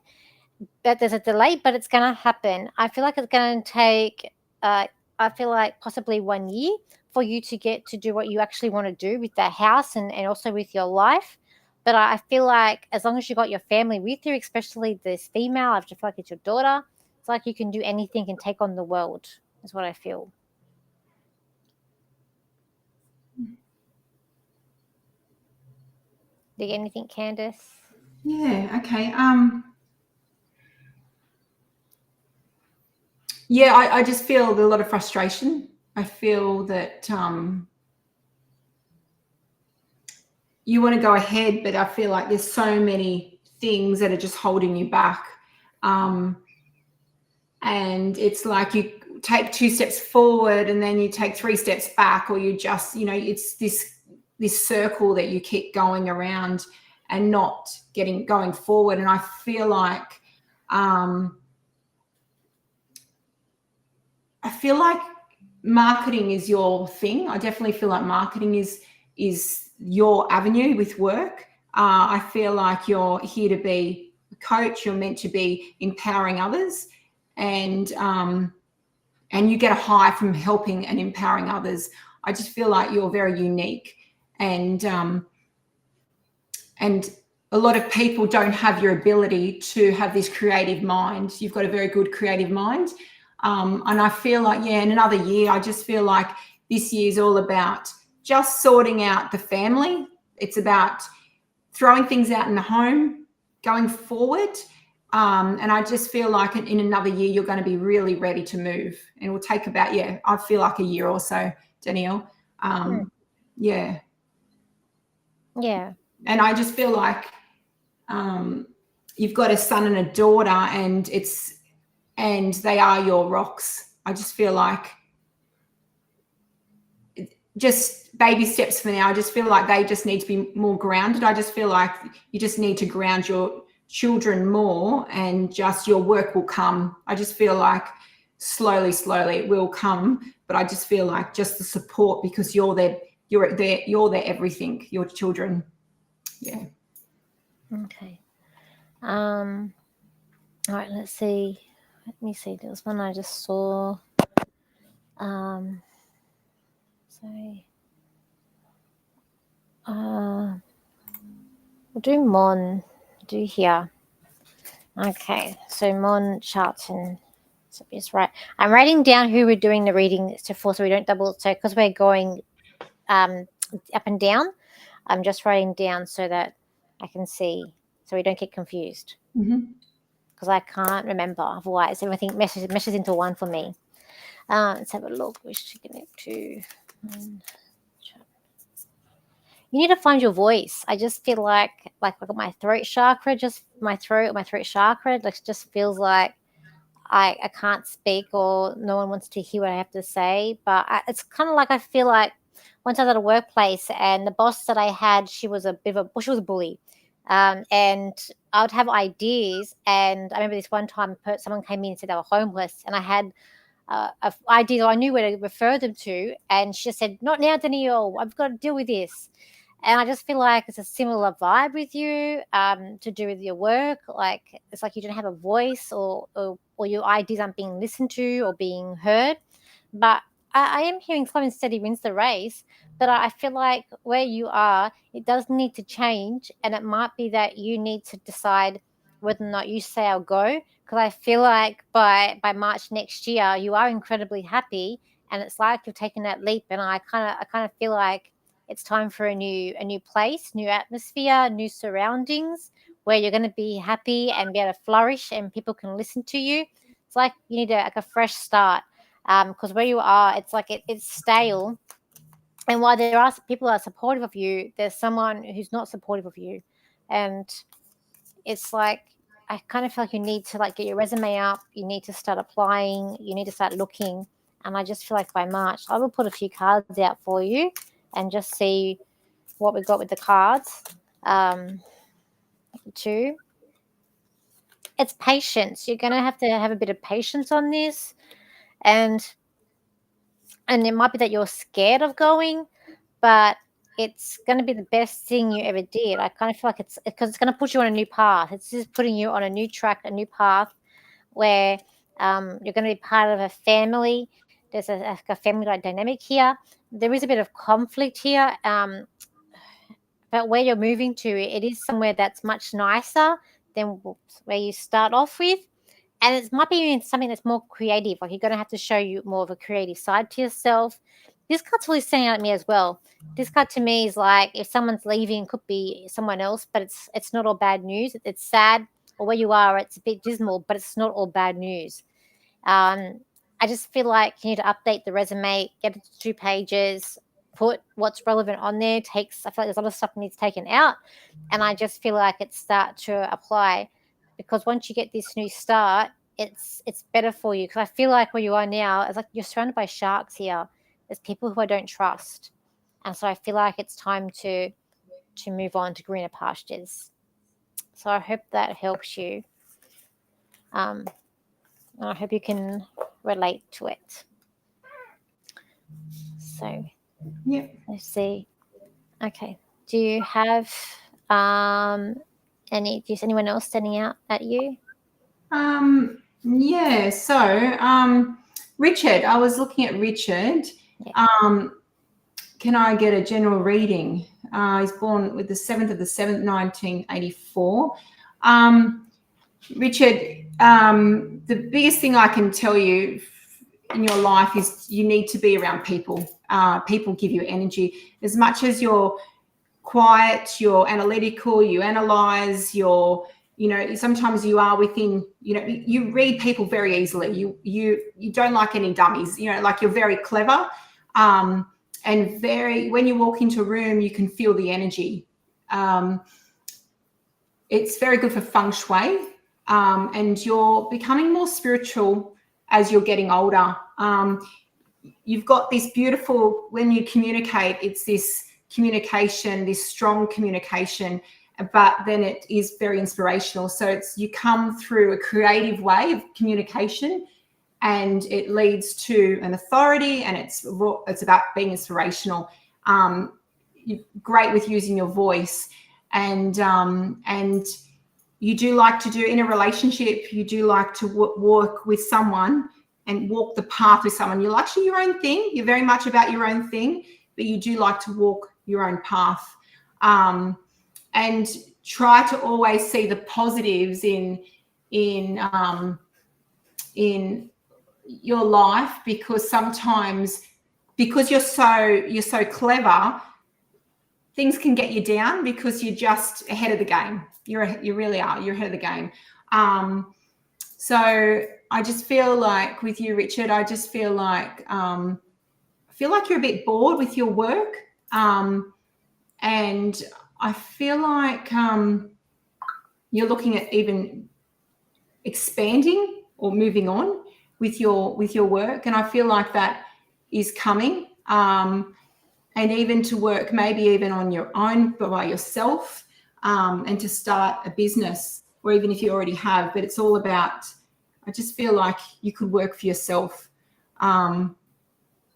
But there's a delay, but it's going to happen. I feel like it's going to take. Uh, I feel like possibly 1 year for you to get to do what you actually want to do with the house and also with your life. But I feel like as long as you got your family with you, especially this female, I just feel like it's your daughter. It's like you can do anything and take on the world. Is what I feel. Do you get anything, Candice? Yeah, okay. Yeah, I just feel a lot of frustration. I feel that you want to go ahead, but I feel like there's so many things that are just holding you back. And it's like you take 2 steps forward and then you take 3 steps back, or you just, it's this circle that you keep going around and not going forward. And I feel like marketing is your thing. I definitely feel like marketing is your avenue with work. I feel like you're here to be a coach. You're meant to be empowering others, and you get a high from helping and empowering others. I just feel like you're very unique, and a lot of people don't have your ability to have this creative mind. You've got a very good creative mind. And I feel like, yeah, in another year, I just feel like this year is all about just sorting out the family. It's about throwing things out in the home, going forward. And I just feel like in another year, you're going to be really ready to move. And it will take about, yeah, I feel like a year or so, Danielle. Yeah. Yeah. And I just feel like you've got a son and a daughter, and they are your rocks. I just feel like just baby steps for now. I just feel like they just need to be more grounded. I just feel like you just need to ground your children more, and just your work will come. I just feel like slowly it will come, but I just feel like just the support, because you're their everything, your children. Yeah. Okay. All right, let's see. Let me see. There was one I just saw. Um, sorry. Uh, We'll do Mon. Do here. Okay, so Mon Charlton. So it's right. I'm writing down who we're doing the reading for, so we don't double. So because we're going up and down, I'm just writing down so that I can see, so we don't get confused. Because I can't remember. Otherwise, everything meshes into one for me. Let's have a look. We're taking it to. You need to find your voice. I just feel like my throat chakra, just my throat chakra, like just feels like I can't speak or no one wants to hear what I have to say. But it's kind of like I feel like once I was at a workplace and the boss that I had, she was a bit of a, well, she was a bully. And I would have ideas. And I remember this one time someone came in and said they were homeless. And I had ideas, I knew where to refer them to. And she just said, "Not now, Danielle. I've got to deal with this." And I just feel like it's a similar vibe with you to do with your work. Like it's like you don't have a voice or your ideas aren't being listened to or being heard. But I am hearing slow and steady wins the race. But I feel like where you are, it does need to change. And it might be that you need to decide whether or not you say I'll go. Because I feel like by March next year, you are incredibly happy. And it's like you've taken that leap. And I kind of feel like it's time for a new place, new atmosphere, new surroundings where you're going to be happy and be able to flourish and people can listen to you. It's like you need like a fresh start because where you are, it's like it's stale. And while there are people that are supportive of you, there's someone who's not supportive of you, and it's like I kind of feel like you need to like get your resume up. You need to start applying. You need to start looking. And I just feel like by March, I will put a few cards out for you and just see what we've got with the cards. Two, it's patience. You're going to have a bit of patience on this, and it might be that you're scared of going, but it's going to be the best thing you ever did. I kind of feel like it's because it's going to put you on a new path. It's just putting you on a new track, a new path where you're going to be part of a family. There's a family like dynamic here. There is a bit of conflict here. But where you're moving to, it is somewhere that's much nicer than where you start off with. And it might be something that's more creative. Like you're going to have to show you more of a creative side to yourself. This card's really standing out at me as well. This card to me is like if someone's leaving, it could be someone else, but it's not all bad news. It's sad, or where you are, it's a bit dismal, but it's not all bad news. I just feel like you need to update the resume, get it to 2 pages, put what's relevant on there. I feel like there's a lot of stuff that needs taken out, and I just feel like it's start to apply because once you get this new start, it's better for you. Because I feel like where you are now, it's like you're surrounded by sharks here. There's people who I don't trust, and so I feel like it's time to move on to greener pastures. So I hope that helps you. I hope you can relate to it. So, Yeah. let's see. Okay. Do you have is anyone else standing out at you? Yeah. So, Richard, I was looking at Richard. Yeah. Can I get a general reading? He's born with the 7th of the 7th, 1984. Richard, the biggest thing I can tell you in your life is you need to be around people. People give you energy. As much as you're quiet, you're analytical, you analyze, sometimes you are within, you read people very easily. You don't like any dummies, like you're very clever. And when you walk into a room, you can feel the energy. It's very good for feng shui. And you're becoming more spiritual as you're getting older. You've got this beautiful, when you communicate, it's this communication, this strong communication, but then it is very inspirational. So you come through a creative way of communication and it leads to an authority, and it's about being inspirational. You're great with using your voice, and you do like to do in a relationship, you do like to work with someone and walk the path with someone. You're actually your own thing. You're very much about your own thing, but you do like to walk your own path. and try to always see the positives in in your life, because sometimes, because you're so clever, things can get you down because you're just ahead of the game. You really are. You're ahead of the game. So I just feel like with you, Richard, I just feel like you're a bit bored with your work, and I feel like you're looking at even expanding or moving on with your work, and I feel like that is coming. And even to work maybe even on your own by yourself, and to start a business, or even if you already have, but it's all about, I just feel like you could work for yourself.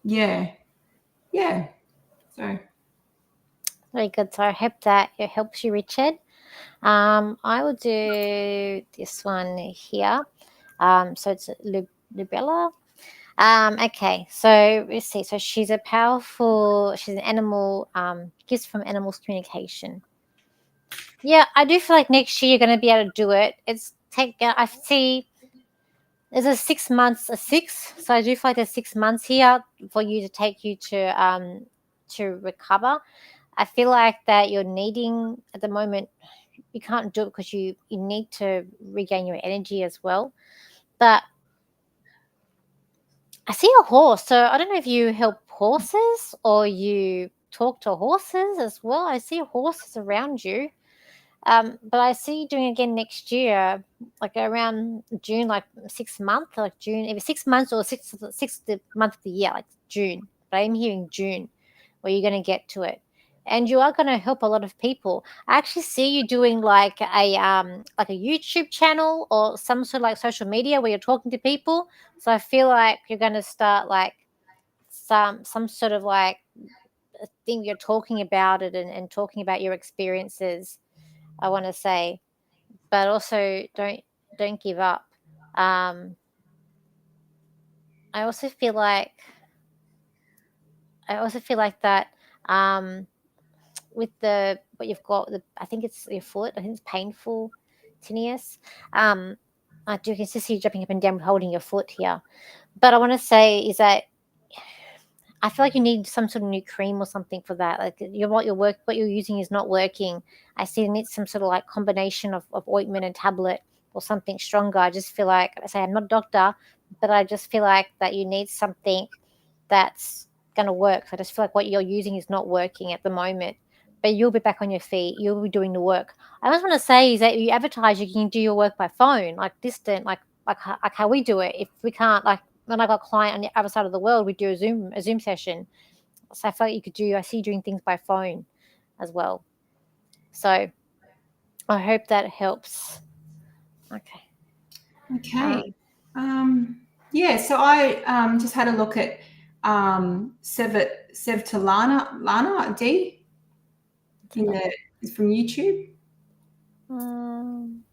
Yeah, yeah. So Very good. So I hope that it helps you, Richard. I will do this one here. So it's Lubella. Okay, so let's see. So she's an animal, gifts from animals communication. Yeah, I do feel like next year you're going to be able to do it. I see there's a 6 months, a six. So I do feel like there's 6 months here for you to take you to recover. I feel like that you're needing at the moment, you can't do it because you need to regain your energy as well. But I see a horse, so I don't know if you help horses or you talk to horses as well. I see horses around you. But I see you doing it again next year, like around June, like 6 months, like June, either 6 months or sixth month of the year, like June. But I'm hearing June, where you're going to get to it, and you are going to help a lot of people. I actually see you doing like a YouTube channel or some sort of like social media where you're talking to people. So I feel like you're going to start like some sort of like a thing you're talking about it and talking about your experiences. I want to say, but also don't give up. Um, I also feel like that um, with the what you've got, I think it's your foot. I think it's painful, tinnitus. Um, I do can still see you jumping up and down, holding your foot here. But I want to say is that I feel like you need some sort of new cream or something for that. Like what you're using is not working. I see you need some sort of like combination of ointment and tablet or something stronger. I just feel like I say I'm not a doctor, but I just feel like that you need something that's gonna work. So I just feel like what you're using is not working at the moment. But you'll be back on your feet. You'll be doing the work. I just want to say is that you advertise you can do your work by phone, like distant, like how we do it. If we can't, like when I got a client on the other side of the world, we do a Zoom session. So I felt like you could do. I see you doing things by phone as well. So I hope that helps. Okay. Um, okay. Yeah, so I just had a look at Sevtalana Lana D in the from YouTube. um,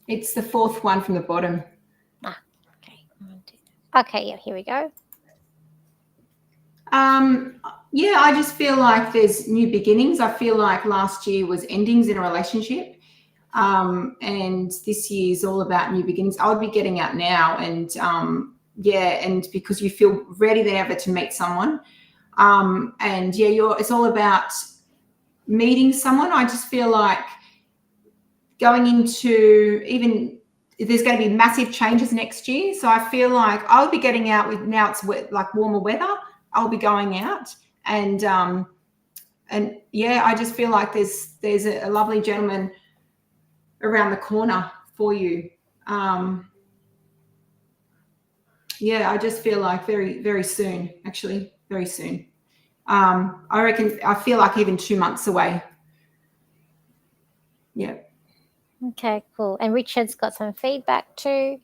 It's the fourth one from the bottom. okay. Okay. Yeah. Here we go. Um, yeah, I just feel like there's new beginnings. I feel like last year was endings in a relationship. And this year is all about new beginnings. I would be getting out now, and yeah, and because you feel ready than ever to meet someone. And yeah, it's all about meeting someone. I just feel like going into even there's going to be massive changes next year. So I feel like I'll be getting out with now it's like warmer weather. I'll be going out and yeah, I just feel like there's a lovely gentleman around the corner for you. Yeah, I just feel like very, very soon, actually, very soon. I reckon I feel like even 2 months away. Yeah. Okay. Cool. And Richard's got some feedback too.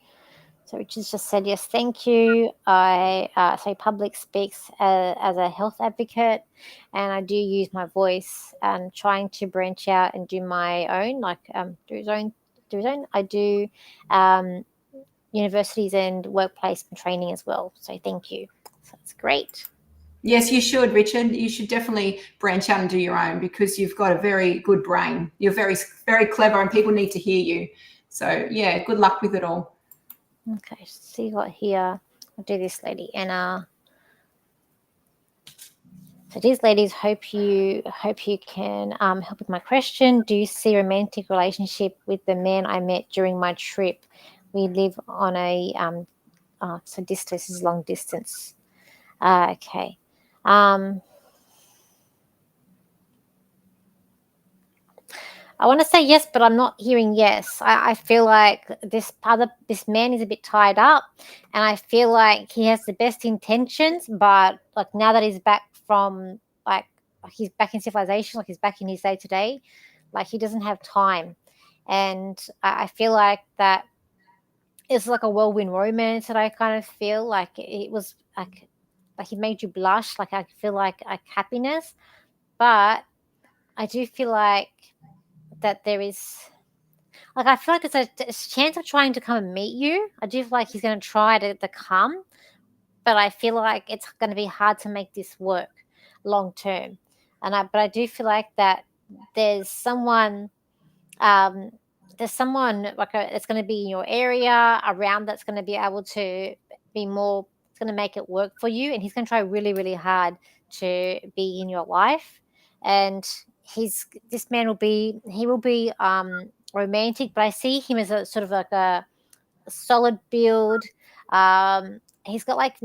So Richard's just said yes, thank you. I say public speaks as a health advocate, and I do use my voice and trying to branch out and do my own, like do his own. I do um, universities and workplace training as well. So thank you. So that's great. Yes, you should, Richard. You should definitely branch out and do your own because you've got a very good brain. You're very, very clever and people need to hear you. So, yeah, good luck with it all. Okay, see what here. I'll do this lady Anna. So these ladies hope you can help with my question. Do you see a romantic relationship with the man I met during my trip? We live on a so distance is long distance. Okay. Um, I want to say yes, but I'm not hearing yes. I feel like this man is a bit tied up, and I feel like he has the best intentions, but like now that he's back from like he's back in civilization, like he's back in his day to day, like he doesn't have time, and I feel like that it's like a whirlwind romance that I kind of feel like it was like he made you blush, like I feel like happiness, but I do feel like that there is like I feel like there's a chance of trying to come and meet you. I do feel like he's going to try to come, but I feel like it's going to be hard to make this work long term. But I do feel like that there's someone um, there's someone like that's going to be in your area around that's going to be able to be more. It's going to make it work for you, and he's going to try really really hard to be in your life. And he's this man will be he will be romantic, but I see him as a sort of like a solid build. He's got like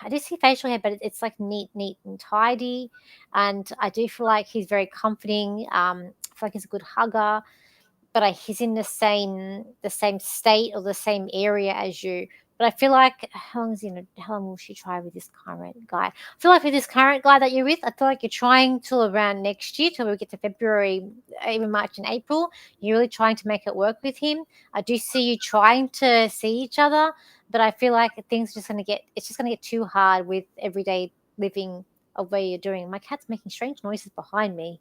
I do see facial hair, but it's like neat and tidy, and I do feel like he's very comforting. I feel like he's a good hugger, but he's in the same state or the same area as you. But I feel like how long will she try with this current guy? I feel like with this current guy that you're with, I feel like you're trying till around next year, till we get to February, even March and April. You're really trying to make it work with him. I do see you trying to see each other, but I feel like it's just gonna get too hard with everyday living of where you're doing. My cat's making strange noises behind me.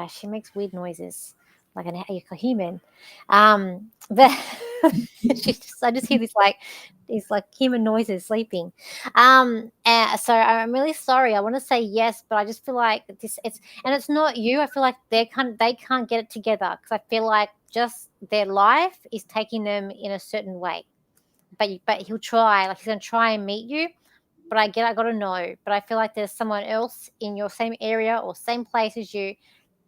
She makes weird noises like like a human. But I just hear these like human noises sleeping. So I'm really sorry. I want to say yes, but I just feel like it's not you. I feel like they can't get it together because I feel like just their life is taking them in a certain way. But he'll try. Like he's gonna try and meet you. But I gotta know. But I feel like there's someone else in your same area or same place as you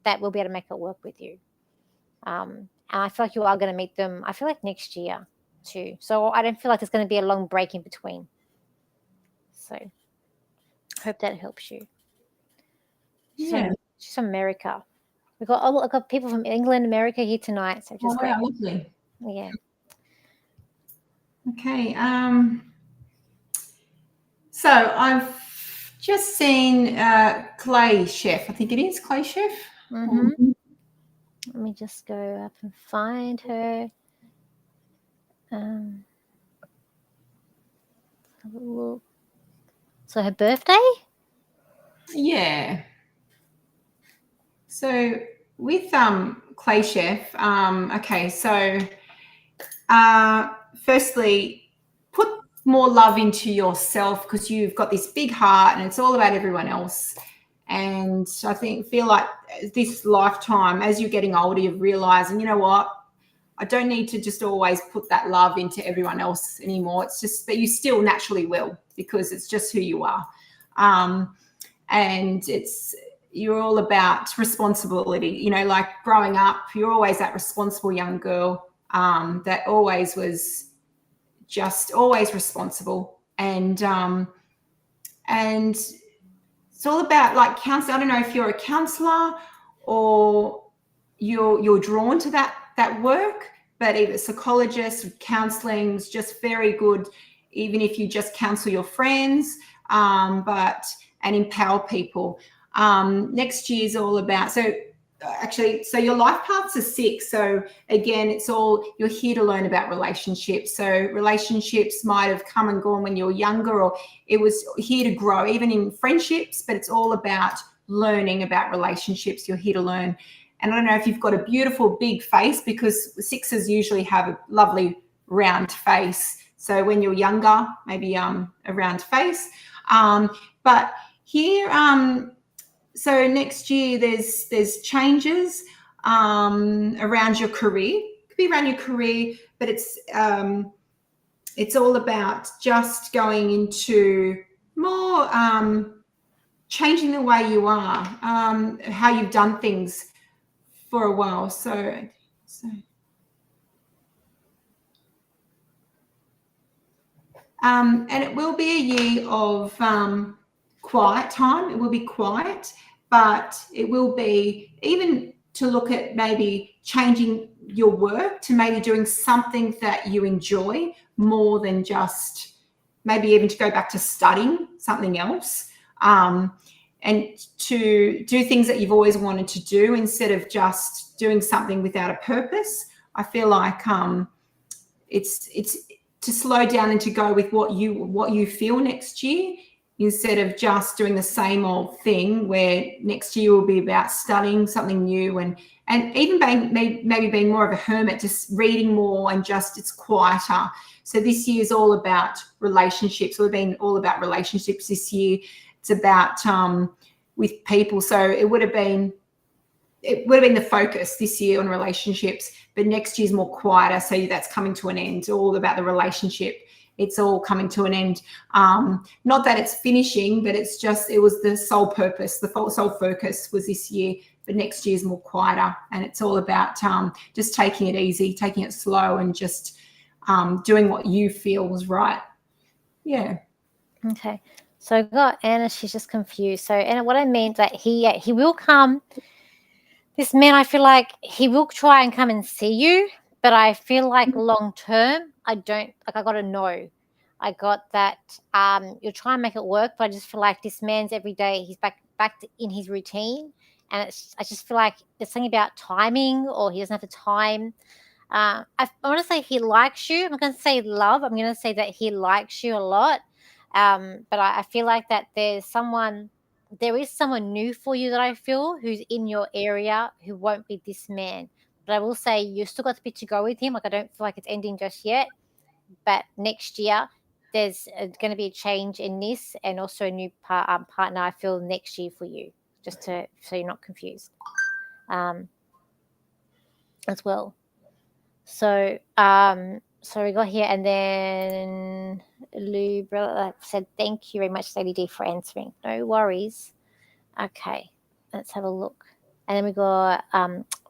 that will be able to make it work with you. And I feel like you are going to meet them. I feel like next year too. So I don't feel like there's going to be a long break in between. So hope that helps you. Yeah. She's from America. I've got people from England, America here tonight. So Oh, just great. wow, lovely. Yeah. Okay. So I've just seen Clay Chef. I think it is Clay Chef. Mm-hmm. Let me just go up and find her. Have a look. So her birthday? Yeah. So with Clay Chef, okay, so firstly, put more love into yourself because you've got this big heart and it's all about everyone else. And I feel like this lifetime, as you're getting older, you're realizing, you know what, I don't need to just always put that love into everyone else anymore. It's just that you still naturally will because it's just who you are. And you're all about responsibility, you know, like growing up, you're always that responsible young girl that always was just always responsible. And it's all about like counseling. I don't know if you're a counselor or you're drawn to that work, but either psychologist, counseling is just very good, even if you just counsel your friends, and empower people. Next year's all about so your life paths are 6. So again, it's all you're here to learn about relationships. So relationships might have come and gone when you're younger, or it was here to grow, even in friendships, but it's all about learning about relationships. You're here to learn. And I don't know if you've got a beautiful big face, because 6s usually have a lovely round face. So when you're younger, maybe a round face. But here, so next year there's changes around your career. It could be around your career, but it's all about just going into more changing the way you are, how you've done things for a while. So and it will be a year of quiet time. It will be quiet, but it will be even to look at maybe changing your work to maybe doing something that you enjoy more than just maybe even to go back to studying something else. And to do things that you've always wanted to do instead of just doing something without a purpose. I feel like it's to slow down and to go with what you feel next year instead of just doing the same old thing, where next year will be about studying something new and even maybe being more of a hermit, just reading more and just it's quieter. So this year is all about relationships. We've been all about relationships this year. It's about with people. So it would have been the focus this year on relationships, but next year's more quieter. So that's coming to an end. All about the relationship. It's all coming to an end. Not that it's finishing, but it's just, it was the sole purpose. The sole focus was this year, but next year's more quieter. And it's all about just taking it easy, taking it slow, and just doing what you feel was right. Yeah. Okay. So I got Anna, she's just confused. So Anna, what I mean is that he will come. This man, I feel like he will try and come and see you, but I feel like long term, I don't, like, I got to know. I got that you'll try and make it work, but I just feel like this man's every day, he's back in his routine. And I just feel like there's something about timing, or he doesn't have the time. I want to say he likes you. I'm not going to say love. I'm going to say that he likes you a lot. But I feel like that there is someone new for you that I feel who's in your area who won't be this man. But I will say you still got a bit to go with him. Like, I don't feel like it's ending just yet. But next year, there's going to be a change in this, and also a new partner, I feel, next year for you, just so you're not confused as well. So we got here, and then Lou said, thank you very much, Lady D, for answering. No worries. Okay, let's have a look. And then we got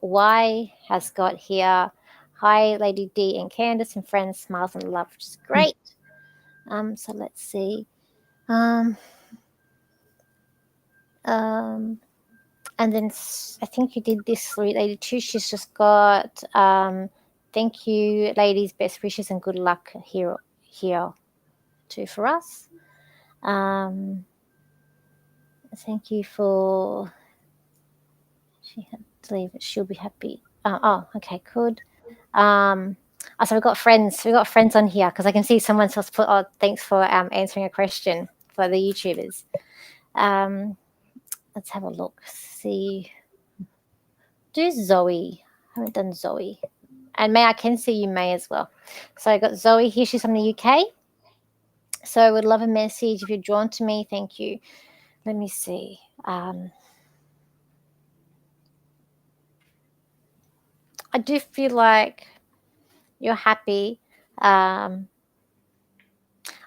Y has got here, hi, Lady D and Candice and friends, smiles and love, which is great. So let's see. And then I think you did this, Lady too. She's just got thank you, ladies, best wishes and good luck here too for us. Thank you for, she had to leave, she'll be happy. Okay, good. So we've got friends on here, because I can see someone else put, thanks for answering a question for the YouTubers. Let's have a look. See, do Zoe. I haven't done Zoe. And May, I can see you, May, as well. So I got Zoe here. She's from the UK. So I would love a message if you're drawn to me. Thank you. Let me see. I do feel like you're happy.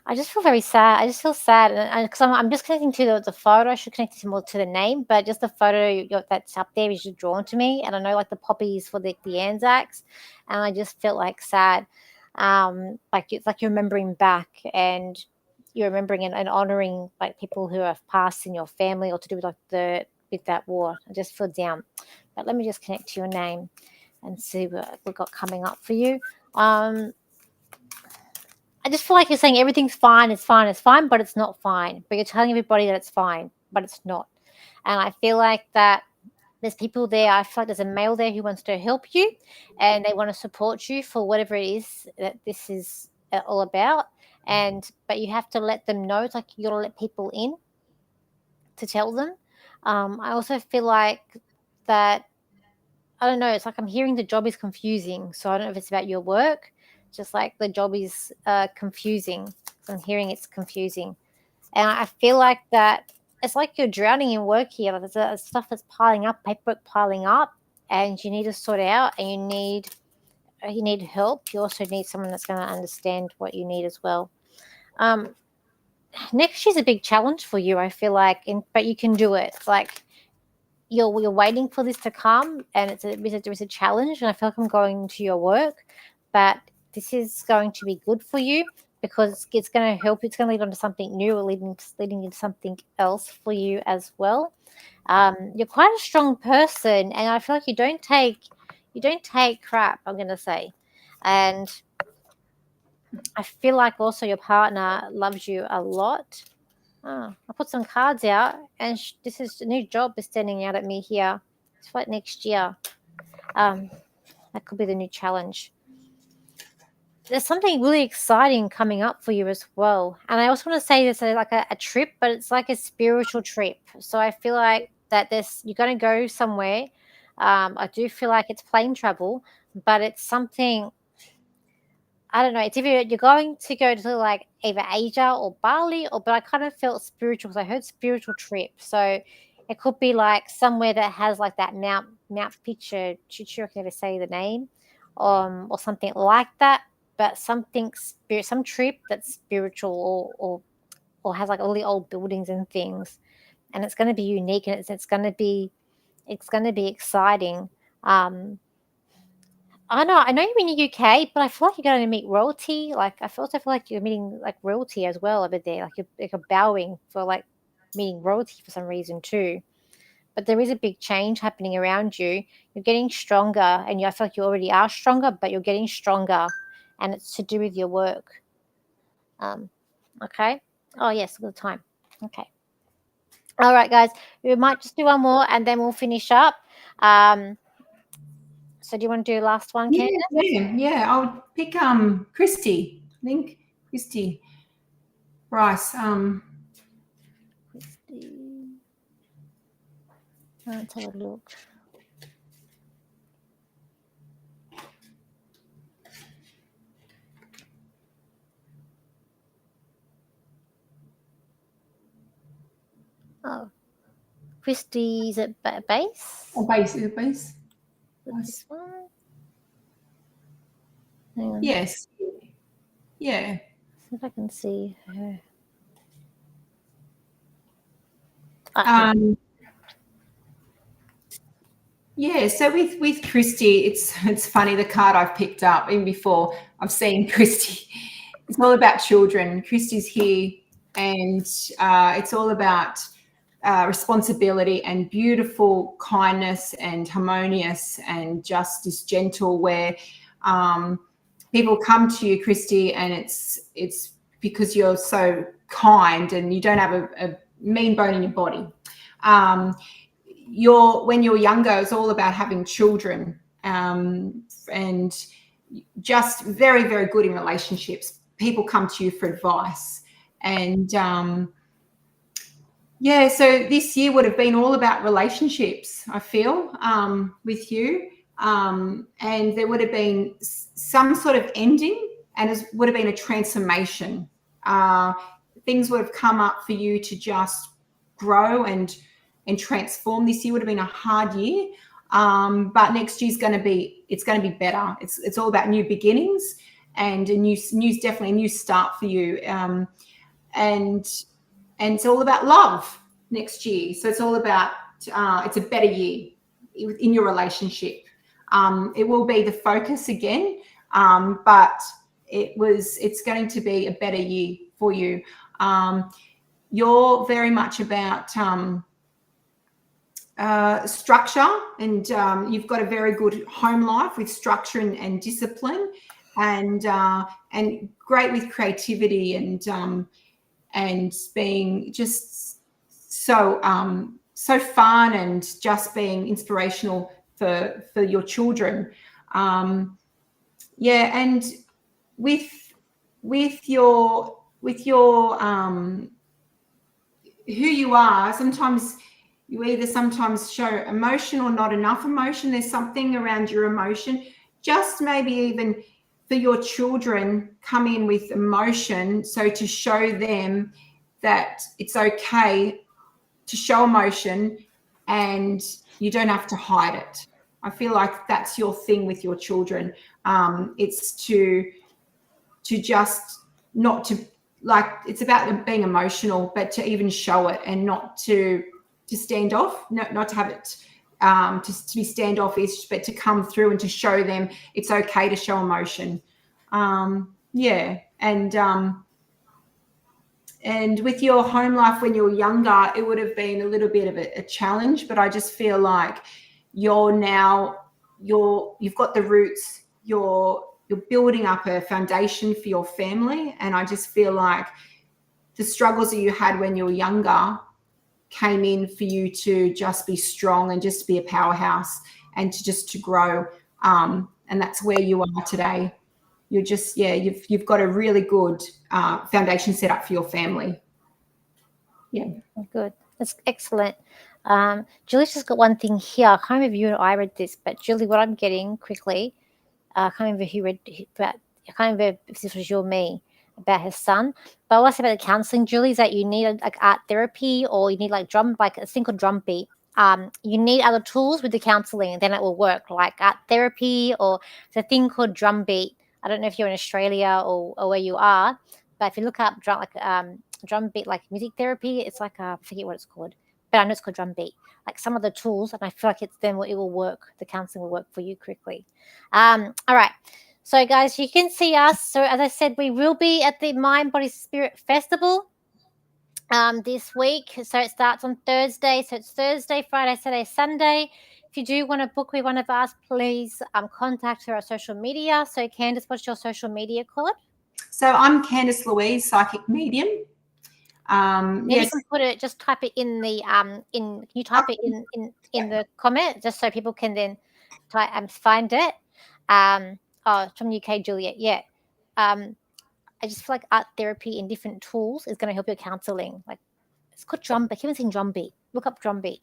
I just feel very sad. I just feel sad, and because I'm just connecting to the photo. I should connect it more to the name, but just the photo that's up there is just drawn to me. And I know, like, the poppies for the Anzacs, and I just felt like sad. Like it's like you're remembering back, and you're remembering and honoring, like, people who have passed in your family, or to do with, like, with that war. I just feel down. But let me just connect to your name and see what we've got coming up for you. I just feel like you're saying everything's fine, it's fine, it's fine, but it's not fine. But you're telling everybody that it's fine, but it's not. And I feel like that there's people there. I feel like there's a male there who wants to help you, and they want to support you for whatever it is that this is all about. But you have to let them know. It's like you got to let people in to tell them. I also feel like that, I don't know, it's like I'm hearing the job is confusing. So I don't know if it's about your work, just like the job is confusing. So I'm hearing it's confusing. And I feel like that it's like you're drowning in work here. Like there's stuff that's piling up, paperwork piling up, and you need to sort it out, and you need help. You also need someone that's going to understand what you need as well. Um, Next year's a big challenge for you, I feel like, but you can do it. Like you're waiting for this to come, and it's a challenge, and I feel like I'm going to your work, but this is going to be good for you because it's going to help. It's going to lead on to something new, or leading into something else for you as well. You're quite a strong person, and I feel like you don't take crap. I'm going to say, and I feel like also your partner loves you a lot. Oh, I put some cards out, and this is a new job is standing out at me here. It's like next year. Um, that could be the new challenge. There's something really exciting coming up for you as well. And I also want to say this like a trip, but it's like a spiritual trip. So I feel like that you're going to go somewhere. I do feel like it's plane travel, but it's something I don't know. It's either you're going to go to like either Asia or Bali, but I kind of felt spiritual because I heard spiritual trip. So it could be like somewhere that has like that Mount picture. Sure, I can never say the name, or something like that. But some trip that's spiritual or has like all the old buildings and things, and it's going to be unique and it's going to be exciting. Um, I know you're in the UK, but I feel like you're going to meet royalty. Like also feel like you're meeting like royalty as well over there. Like you're bowing for like meeting royalty for some reason too. But there is a big change happening around you. You're getting stronger, and I feel like you already are stronger, but you're getting stronger, and it's to do with your work. Um, okay. Oh yes, good time. Okay. All right, guys. We might just do one more, and then we'll finish up. Um, so do you want to do the last one, Yeah, Candice? yeah. I'll pick Christy. I think Christy Rice. Let's have a look. Oh, Christie's at base. Base. This one. Hang on. Yes. Yeah. See if I can see her. Yeah, so with Christy, it's funny the card I've picked up even before I've seen Christy. It's all about children. Christy's here, and it's all about responsibility and beautiful kindness and harmonious and just this gentle where people come to you, Christy, and it's because you're so kind and you don't have a mean bone in your body. When you're younger, it's all about having children and just very, very good in relationships. People come to you for advice. And yeah, so this year would have been all about relationships, I feel, with you. And there would have been some sort of ending, and it would have been a transformation. Things would have come up for you to just grow and transform. This year would have been a hard year, but next year's going to be better. It's all about new beginnings and definitely a new start for you. And it's all about love next year. So it's all about it's a better year in your relationship. It will be the focus again, but it's going to be a better year for you. You're very much about structure, and you've got a very good home life with structure and discipline, and great with creativity and being just so fun and just being inspirational for your children. Yeah, and with your who you are, sometimes you either sometimes show emotion or not enough emotion. There's something around your emotion. Just maybe even for your children, come in with emotion, so to show them that it's okay to show emotion and you don't have to hide it. I feel like that's your thing with your children. It's to just not to, like, it's about being emotional, but to even show it and not to stand off, not to have it to be standoffish, but to come through and to show them it's okay to show emotion. And with your home life when you were younger, it would have been a little bit of a challenge, but I just feel like you've got the roots, you're building up a foundation for your family. And I just feel like the struggles that you had when you were younger came in for you to just be strong and just be a powerhouse and to grow. And that's where you are today. You're just, you've got a really good foundation set up for your family. Yeah. Good. That's excellent. Julie's just got one thing here. I can't remember if you and I read this, but Julie, what I'm getting quickly, I can't remember who read, but I can't remember if this was you or me, about her son. But what I say about the counselling, Julie, is that you need like art therapy, or you need like a thing called drum beat. You need other tools with the counselling, and then it will work, like art therapy, or it's a thing called drum beat. I don't know if you're in Australia or where you are, but if you look up drum beat, like music therapy, it's like I forget what it's called, but I know it's called drum beat. Like some of the tools, and I feel like it will work. The counselling will work for you quickly. All right. So, guys, you can see us. So, as I said, we will be at the Mind, Body, Spirit Festival this week. So, it starts on Thursday. So, it's Thursday, Friday, Saturday, Sunday. If you do want to book with one of us, please contact her on social media. So, Candice, what's your social media called? So, I'm Candice Louise, Psychic Medium. Maybe you can put it. Just type it in the Can you type it in the comment, just so people can then find it. Oh, it's from UK, Juliet. Yeah. I just feel like art therapy and different tools is going to help your counselling. Like, it's called drum beat. I haven't seen drum beat. Look up drum beat.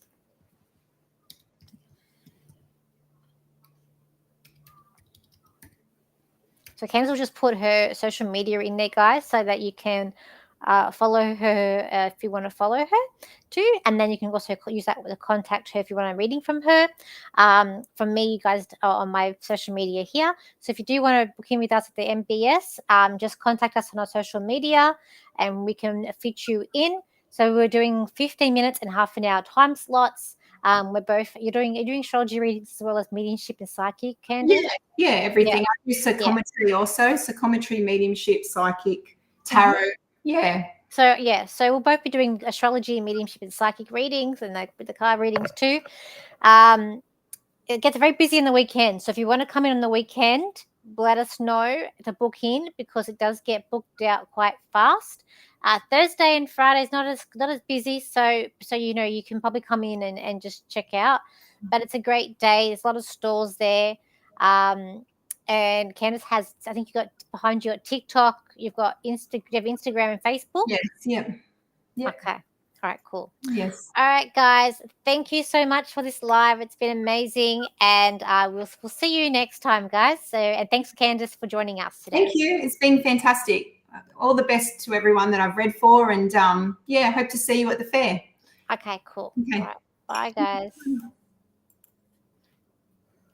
So Candice will just put her social media in there, guys, so that you can follow her if you want to follow her too. And then you can also use that to contact her if you want a reading from her. From me, you guys are on my social media here. So if you do want to book in with us at the MBS, just contact us on our social media and we can fit you in. So we're doing 15 minutes and half an hour time slots. You're doing astrology readings as well as mediumship and psychic, Candice? Yeah, everything. I do psychometry also, psychometry, mediumship, psychic, tarot. Yeah. So we'll both be doing astrology, mediumship, and psychic readings, and with the card readings too. It gets very busy in the weekend, so if you want to come in on the weekend, let us know to book in, because it does get booked out quite fast. Thursday and Friday is not as busy, so you can probably come in and just check out. But it's a great day. There's a lot of stores there. And Candice has, I think you got behind you at TikTok, you have Instagram and Facebook. Yes. Yep. Okay. All right, cool. Yes. All right, guys. Thank you so much for this live. It's been amazing. And we'll see you next time, guys. And thanks, Candice, for joining us today. Thank you. It's been fantastic. All the best to everyone that I've read for. And hope to see you at the fair. Okay, cool. Okay. All right. Bye, guys.